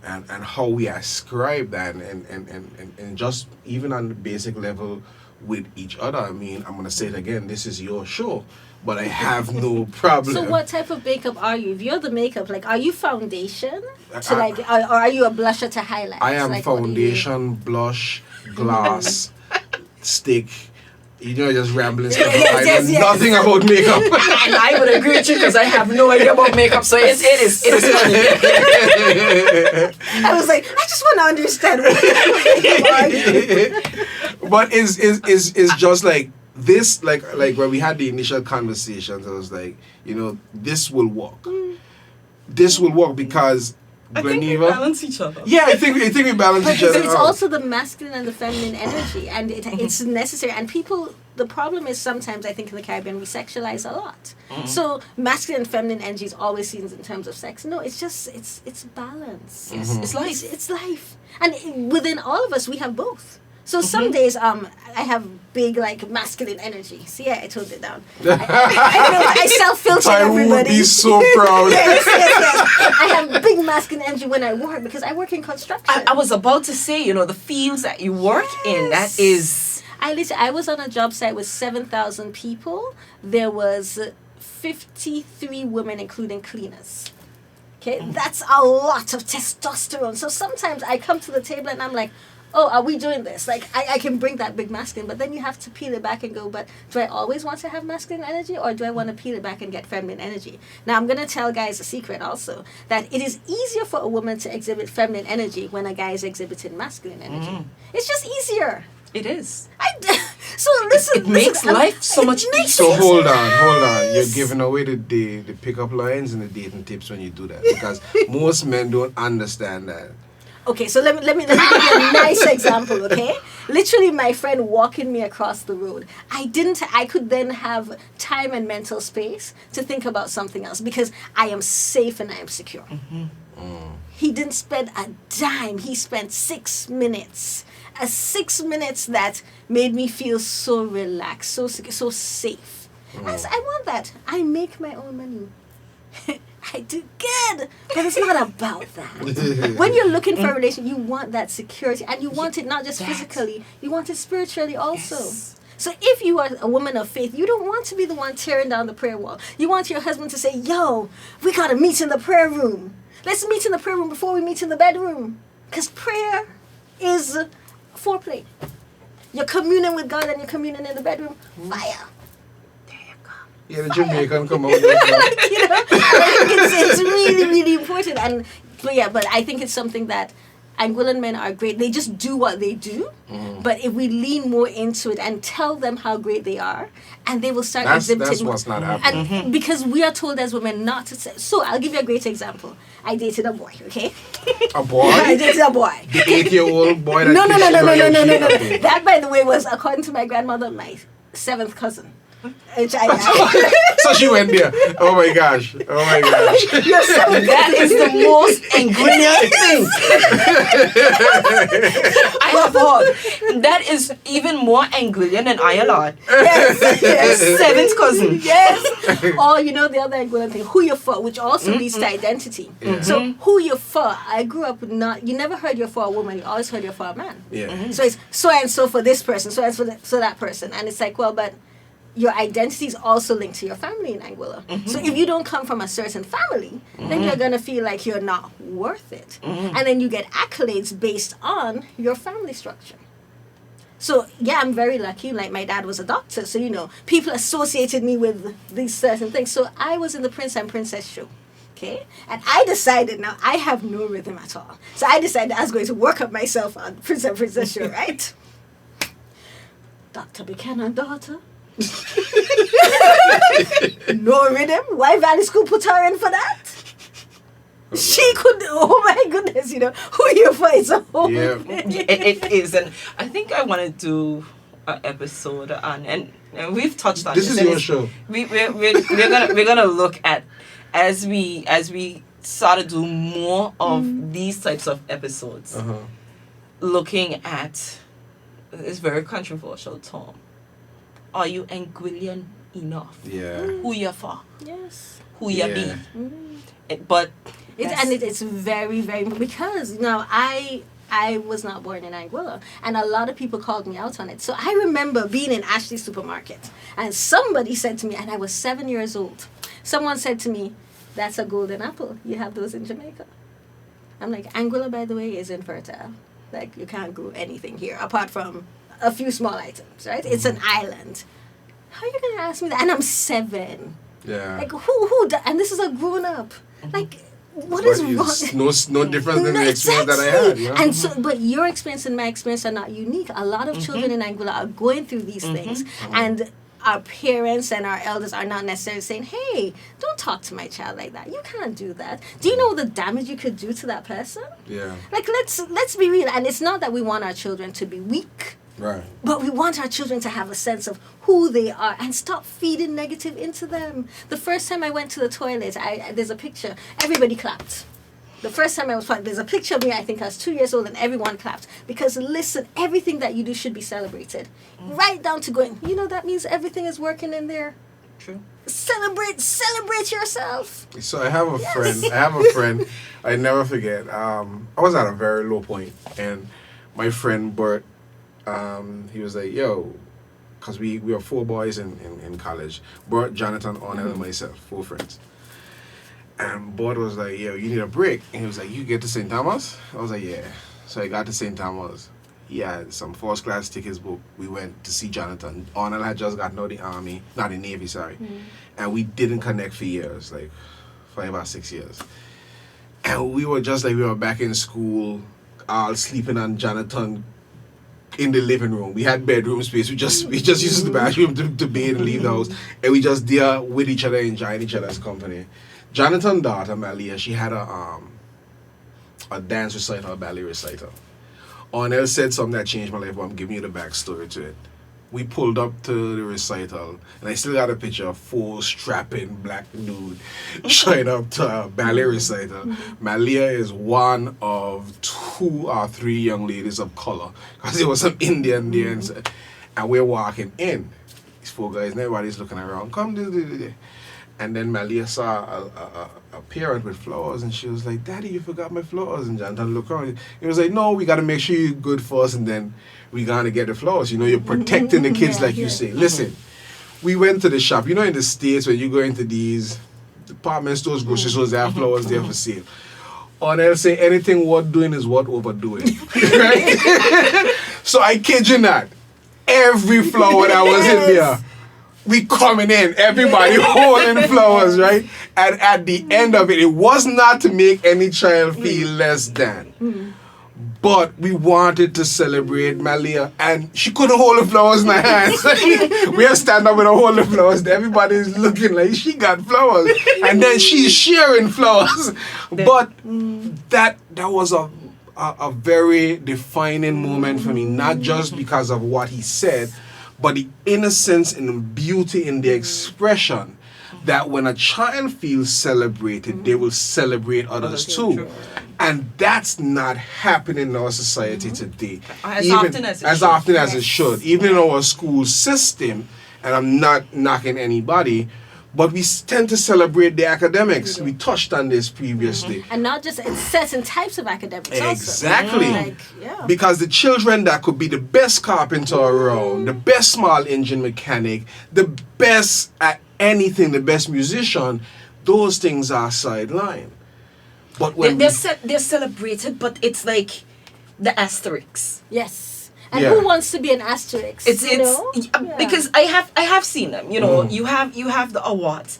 And how we ascribe that and just even on the basic level with each other. I mean, I'm gonna say it again, this is your show, but I have no problem. So what type of makeup are you? If you're the makeup, like, are you foundation to I- or are you a blusher to highlight? I am Like, what do you- foundation, blush, gloss, stick. You know, just rambling stuff. Yes, I yes, know yes. nothing about makeup. And I would agree with you because I have no idea about makeup, so it is funny. I was like, I just want to understand what But it's just like this, like when we had the initial conversations, I was like, you know, this will work. This will work because I think we Gleneva. balance each other. Yeah, I think we balance But each other. it's out. also the masculine and the feminine energy, and it's necessary. And people, the problem is sometimes I think in the Caribbean we sexualize a lot. So masculine and feminine energy is always seen in terms of sex. No, it's just it's balance. Yes, it's life. It's life, and within all of us we have both. So some days I have big like masculine energy. See, yeah, I toned it down. I self-filtered I would everybody. be so proud. Yes. I have big masculine energy when I work because I work in construction. I was about to say, you know, the fields that you work in, that is... I was on a job site with 7,000 people. There was 53 women, including cleaners. Okay, that's a lot of testosterone. So sometimes I come to the table and I'm like, oh, are we doing this? Like, I can bring that big masculine, but then you have to peel it back and go, but do I always want to have masculine energy, or do I want to peel it back and get feminine energy? Now, I'm going to tell guys a secret also, that it is easier for a woman to exhibit feminine energy when a guy is exhibiting masculine energy. It's just easier. It is. So listen, It makes life so much makes easier. So it hold on. You're Yes. giving away the pickup lines and the dating tips when you do that, because most men don't understand that. Okay, so let me give you a nice example, okay? Literally, my friend walking me across the road. I could then have time and mental space to think about something else because I am safe and I am secure. He didn't spend a dime. He spent 6 minutes. 6 minutes that made me feel so relaxed, so secure, so safe. I want that. I make my own money. I do good, but it's not about that. When you're looking for a relation, you want that security, and you want it not just physically, you want it spiritually also. Yes. So if you are a woman of faith, you don't want to be the one tearing down the prayer wall. You want your husband to say, yo, we gotta meet in the prayer room. Let's meet in the prayer room before we meet in the bedroom. Because prayer is foreplay. You're communing with God and you're communing in the bedroom. Fire. Yeah, the Jamaican come out with that. You know, I think it's really, really important. But I think it's something that Anguillan men are great. They just do what they do. But if we lean more into it and tell them how great they are, and they will start exhibiting. That's what's not happening. And because we are told as women not to say. So I'll give you a great example. I dated a boy, okay? A boy? I dated a boy. The 8-year-old boy that No. kissed you. That, by the way, was, according to my grandmother, my 7th cousin. Which I So she went there. Oh my gosh. You're so That is the most ingredient thing I have heard. That is even more Anguillan than ILR. yes. 7th cousin. Yes. Or, you know, the other Anguillan thing, who you're for, which also leads to identity. So, who you're for, I grew up not, you never heard you're for a woman, you always heard you're for a man. Yeah. So it's so and so for this person, so and so that person. And it's like, well, but your identity is also linked to your family in Anguilla. So if you don't come from a certain family, then you're going to feel like you're not worth it. And then you get accolades based on your family structure. So, yeah, I'm very lucky. Like, my dad was a doctor. So, you know, people associated me with these certain things. So I was in the Prince and Princess show. Okay? And I decided, now, I have no rhythm at all. So I decided I was going to work up myself on Prince and Princess show, right? Dr. Buchanan, daughter. No rhythm. Why Valley School put her in for that? She could. Oh my goodness! who you're for is a whole Yeah. It is, and I think I want to do an episode on, and we've touched on This this. is and your it's- show. We're gonna look at as we start to do more of these types of episodes, Uh-huh. looking at this very controversial term. Are you Anguillian enough? Yeah. Who you for? Yes. Who you Yeah. be? But It's very, very, because I was not born in Anguilla, and a lot of people called me out on it. So I remember being in Ashley Supermarket, and somebody said to me, and I was 7 years old, someone said to me, "That's a golden apple. You have those in Jamaica." I'm like, Anguilla, by the way, is infertile. Like, you can't grow anything here apart from a few small items, right? It's an island. How are you going to ask me that? And I'm 7. Yeah. Like, and this is a grown up. Like, what But is it's wrong? no different than No, the experience that I had. exactly. Yeah. And so, but your experience and my experience are not unique. A lot of children in Anguilla are going through these things, and our parents and our elders are not necessarily saying, "Hey, don't talk to my child like that. You can't do that." Do you know the damage you could do to that person? Yeah. Like, let's be real. And it's not that we want our children to be weak, Right. but we want our children to have a sense of who they are and stop feeding negative into them. The first time I went to the toilet, there's a picture. Everybody clapped. The first time I was there's a picture of me, I think I was 2 years old, and everyone clapped. Because listen, everything that you do should be celebrated. Right down to going, that means everything is working in there. true. Celebrate yourself. So I have a friend. I never forget. I was at a very low point, and my friend Bert, he was like, "Yo," because we were 4 boys in college. Bert, Jonathan, Arnold, and myself, 4 friends. And Bert was like, "Yo, you need a break." And he was like, "You get to St. Thomas?" I was like, "Yeah." So I got to St. Thomas. He had some first class tickets booked. We went to see Jonathan. Arnold had just gotten out of the army, not the Navy, sorry. And we didn't connect for years, like 5 or 6 years. And we were just like, we were back in school, all sleeping on Jonathan in the living room. We had bedroom space. We just used the bathroom to bathe and leave the house. And we just there with each other, enjoying each other's company. Jonathan's daughter, Malia, she had a dance recital, a ballet recital. Arnell said something that changed my life, but I'm giving you the backstory to it. We pulled up to the recital, and I still got a picture of 4 strapping black dude showing up to a ballet recital. Malia is one of 2 or 3 young ladies of color, because there was some Indian there, and we're walking in. These 4 guys, and everybody's looking around. Come, this. And then Malia saw a parent with flowers, and she was like, "Daddy, you forgot my flowers." And Jonathan looked around. He was like, "No, we got to make sure you're good first, and then we got to get the flowers. You're protecting the kids, like you say." Listen, we went to the shop. In the States, when you go into these department stores, grocery stores, they have flowers there for sale. Or they'll say anything worth doing is worth overdoing. Right? So I kid you not. Every flower that was in there, we coming in, everybody holding flowers, right? And at the end of it, it was not to make any child feel less than. But we wanted to celebrate Malia, and she couldn't hold the flowers in her hands. We are standing up with her holding flowers. Everybody's looking like she got flowers, and then she's sharing flowers. But that was a very defining moment for me, not just because of what he said, but the innocence and the beauty in the expression that when a child feels celebrated, they will celebrate others too. True. And that's not happening in our society today. As often as it as should. often as it should. Even in our school system, and I'm not knocking anybody, but we tend to celebrate the academics. We touched on this previously. And not just in certain types of academics Exactly. also. Like, yeah. Because the children that could be the best carpenter around, the best small engine mechanic, the best at anything, the best musician, those things are sidelined. But when They're celebrated, but it's like the asterisks. Yes. And Yeah. who wants to be an asterisk? Yeah. Because I have seen them. You have the awards,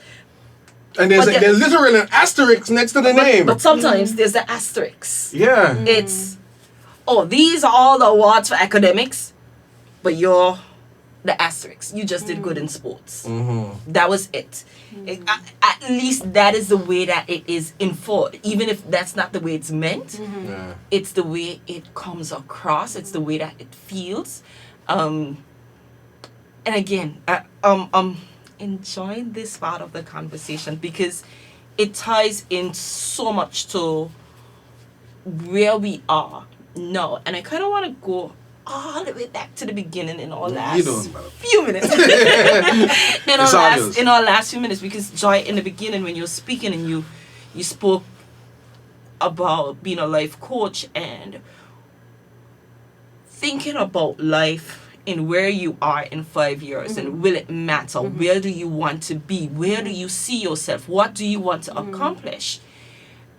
and there's but there's literally an asterisk next to the name. but sometimes there's the asterisks. Yeah. It's these are all the awards for academics, but you're the asterisk. You just did good in sports. Mm-hmm. That was it. At least that is the way that it is enforced. Even if that's not the way it's meant, Yeah. it's the way it comes across. It's the way that it feels. And again, I'm enjoying this part of the conversation because it ties in so much to where we are now. And I kind of want to go all the way back to the beginning in our last few minutes. in our last few minutes, because Joy, in the beginning when you were speaking and you spoke about being a life coach and thinking about life and where you are in 5 years and will it matter? Where do you want to be? Where do you see yourself? What do you want to accomplish?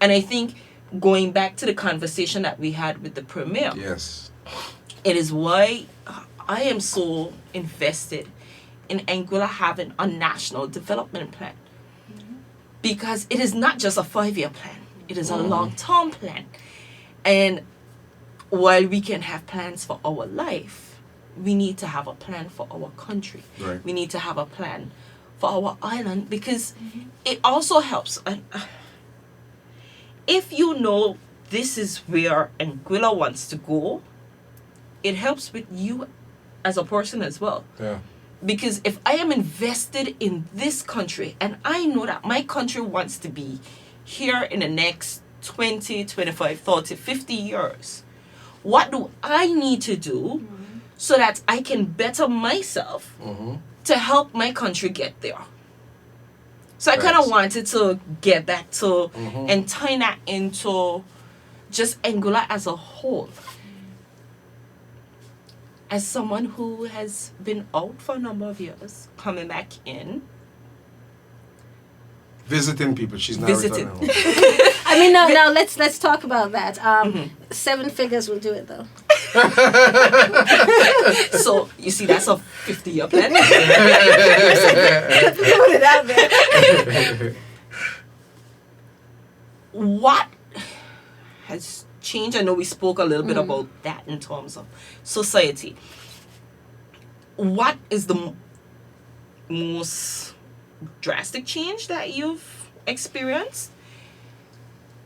And I think going back to the conversation that we had with the premier, Yes. it is why I am so invested in Anguilla having a national development plan. Because it is not just a 5-year plan. It is a long-term plan. And while we can have plans for our life, we need to have a plan for our country. Right. We need to have a plan for our island because it also helps. If you know this is where Anguilla wants to go, it helps with you as a person as well. Yeah. Because if I am invested in this country and I know that my country wants to be here in the next 20, 25, 30, 50 years, what do I need to do so that I can better myself to help my country get there? So I kind of wanted to get back to and tie that into just Anguilla as a whole. As someone who has been out for a number of years, coming back in. Visiting people. She's not Visiting. returning. I mean, now let's talk about that. 7 figures will do it though. So you see, that's a 50-year plan. Put it out there. What has changed? I know we spoke a little bit about that in terms of society. What is the most drastic change that you've experienced?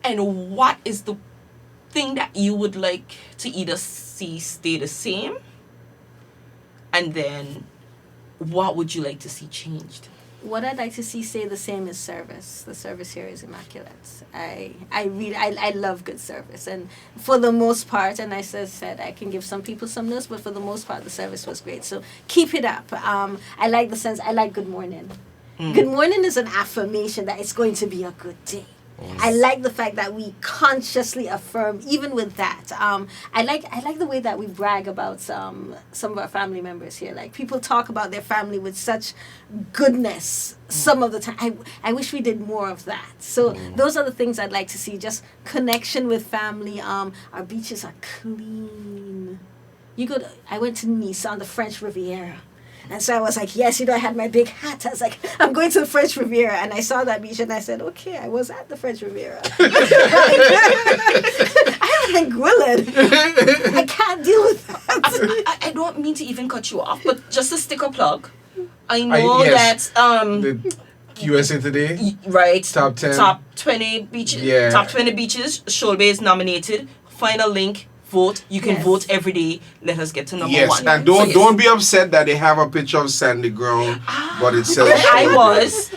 And what is the thing that you would like to either see stay the same? And then what would you like to see changed? What I'd like to see stay the same is service. The service here is immaculate. I love good service, and for the most part, and as I said, I can give some people some notes, but for the most part, the service was great. So keep it up. I like the sense. I like good morning. Good morning is an affirmation that it's going to be a good day. I like the fact that we consciously affirm, even with that. I like the way that we brag about some of our family members here. Like, people talk about their family with such goodness some of the time. I wish we did more of that. So those are the things I'd like to see. Just connection with family. Our beaches are clean. I went to Nice on the French Riviera. And so I was like, yes, I had my big hat. I was like, I'm going to the French Riviera. And I saw that beach and I said, okay, I was at the French Riviera. I'm Anguillan. I can't deal with that. I don't mean to even cut you off, but just to stick a plug. I know that the USA Today, right, top 10, top 20 beaches, top 20 beaches. Shoal Bay is nominated. Find a link. Vote. You can vote every day. Let us get to number 1. Yes, and don't be upset that they have a picture of sandy ground, but it says. I was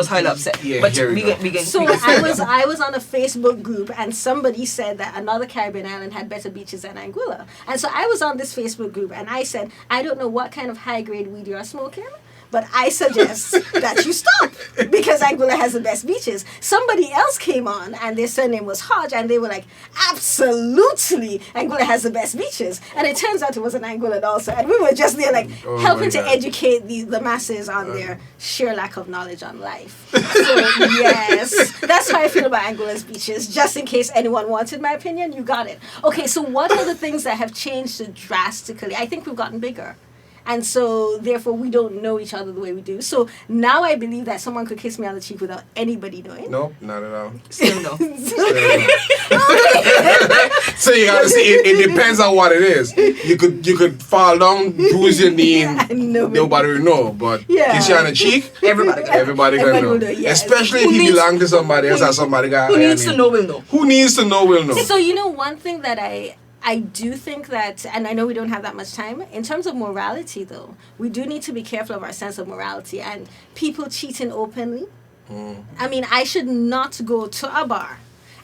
highly upset. Yeah, but here we go. So I was on a Facebook group and somebody said that another Caribbean island had better beaches than Anguilla, and so I was on this Facebook group and I said, I don't know what kind of high grade weed you're smoking, but I suggest that you stop because Anguilla has the best beaches. Somebody else came on and their surname was Hodge and they were like, absolutely, Anguilla has the best beaches. And it turns out it was an Anguillan also. And we were just there like helping to educate the masses on their sheer lack of knowledge on life. So yes, that's how I feel about Anguilla's beaches. Just in case anyone wanted my opinion, you got it. Okay, so what are the things that have changed drastically? I think we've gotten bigger. And so, therefore, we don't know each other the way we do. So now I believe that someone could kiss me on the cheek without anybody knowing. Nope, not at all. Still no. So you gotta see. It depends on what it is. You could fall down, bruise your knee, and nobody will know. But kiss you on the cheek, everybody gonna know. Yes. Especially if you belong to somebody else, or somebody got. Who needs to know will know. Who needs to know will know. So one thing that I do think that, and I know we don't have that much time, in terms of morality though, we do need to be careful of our sense of morality and people cheating openly. I mean, I should not go to a bar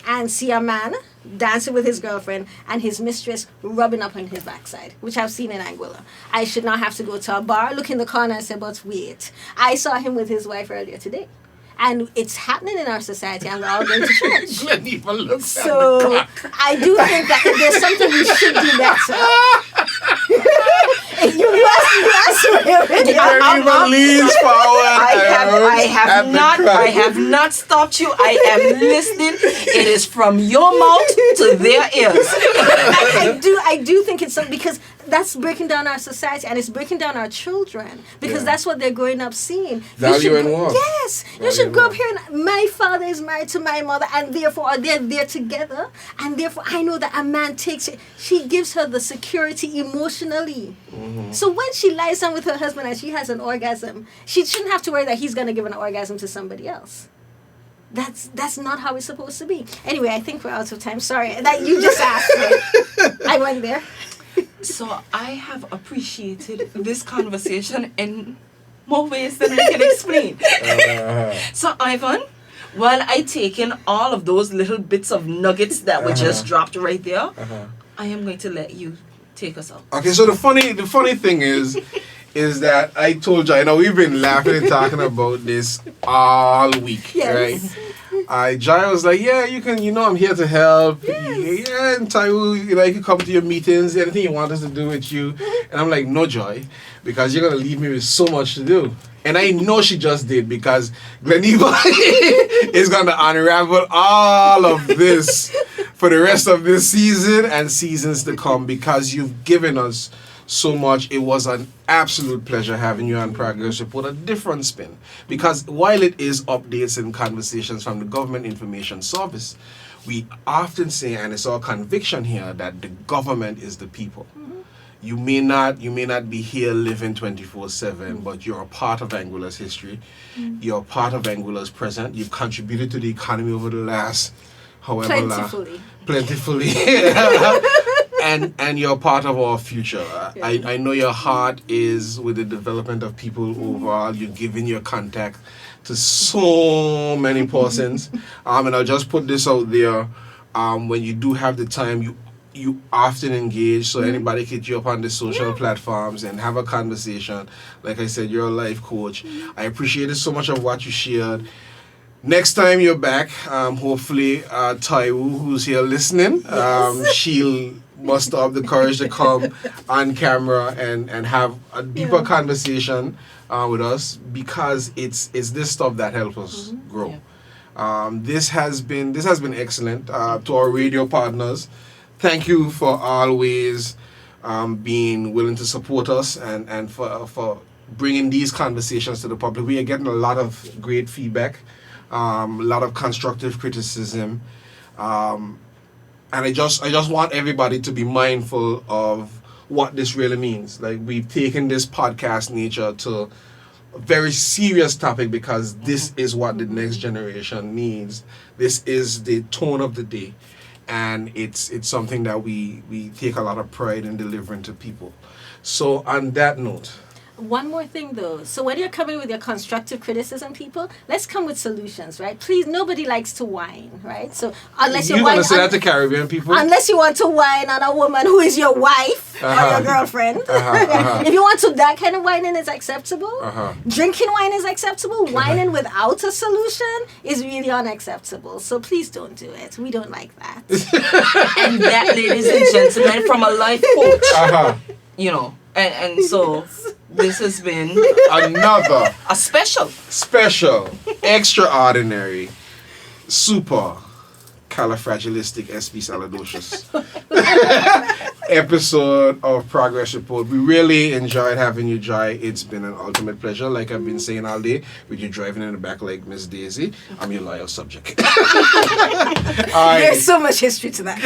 and see a man dancing with his girlfriend and his mistress rubbing up on his backside, which I've seen in Anguilla. I should not have to go to a bar, look in the corner and say, but wait, I saw him with his wife earlier today. And it's happening in our society, and we're all going to church. So I do think that there's something we should do better. you asked me. I have not stopped you. I am listening. It is from your mouth to their ears. I do think it's something, because that's breaking down our society and it's breaking down our children, because that's what they're growing up seeing. Value and worth. Yes. You should grow up hearing, my father is married to my mother and therefore they're there together, and therefore I know that a man she gives her the security emotionally. So when she lies down with her husband and she has an orgasm, she shouldn't have to worry that he's going to give an orgasm to somebody else. That's not how it's supposed to be. Anyway, I think we're out of time. Sorry that you just asked me. I went there. So I have appreciated this conversation in more ways than I can explain. So Ivan, while I take in all of those little bits of nuggets that were just dropped right there, I am going to let you take us out. Okay, so the funny thing is that I told you, I know we've been laughing and talking about this all week, right? Jai was like, yeah, you can, I'm here to help. Yes. Yeah, and Taiwo, you can come to your meetings, anything you want us to do with you. And I'm like, no, Joy, because you're going to leave me with so much to do. And I know she just did, because Gleneva is going to unravel all of this for the rest of this season and seasons to come, because you've given us so much. It was an absolute pleasure having you on Progress Report, a different spin, because while it is updates and conversations from the Government Information Service, we often say, and it's our conviction here, that the government is the people. You may not be here living 24/7, but you're a part of Anguilla's history. You're a part of Anguilla's present. You've contributed to the economy over the last however long. Plentifully. And you're part of our future. I know your heart is with the development of people overall. You're giving your contact to so many persons. And I'll just put this out there. When you do have the time, you often engage, so anybody can hit you up on the social platforms and have a conversation. Like I said, you're a life coach. I appreciated so much of what you shared. Next time you're back, hopefully Taiwo, who's here listening, she'll muster up the courage to come on camera and have a deeper conversation with us, because it's this stuff that helps us grow. This has been excellent. To our radio partners, thank you for always being willing to support us and for bringing these conversations to the public. We are getting a lot of great feedback, a lot of constructive criticism, and I just want everybody to be mindful of what this really means. Like, we've taken this podcast nature to a very serious topic, because this is what the next generation needs. This is the tone of the day, and it's something that we take a lot of pride in delivering to people. So on that note, One more thing though. So when you're coming with your constructive criticism, people, let's come with solutions, right? Please, nobody likes to whine, right? So unless you're going to say that to Caribbean people, unless you want to whine on a woman who is your wife or your girlfriend, if you want to, that kind of whining is acceptable. Drinking wine is acceptable. Whining without a solution is really unacceptable. So please don't do it. We don't like that. And that, ladies and gentlemen, from a life coach, and so this has been another a special, extraordinary, super califragilisticspsalidocious episode of Progress Report. We really enjoyed having you, Joy. It's been an ultimate pleasure. Like I've been saying all day, with you driving in the back like Miss Daisy, I'm your loyal subject. All right. There's so much history to that.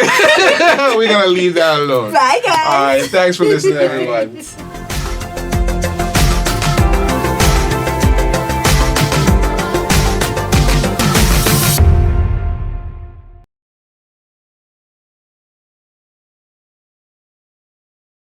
We're going to leave that alone. Bye, guys. All right. Thanks for listening, everyone.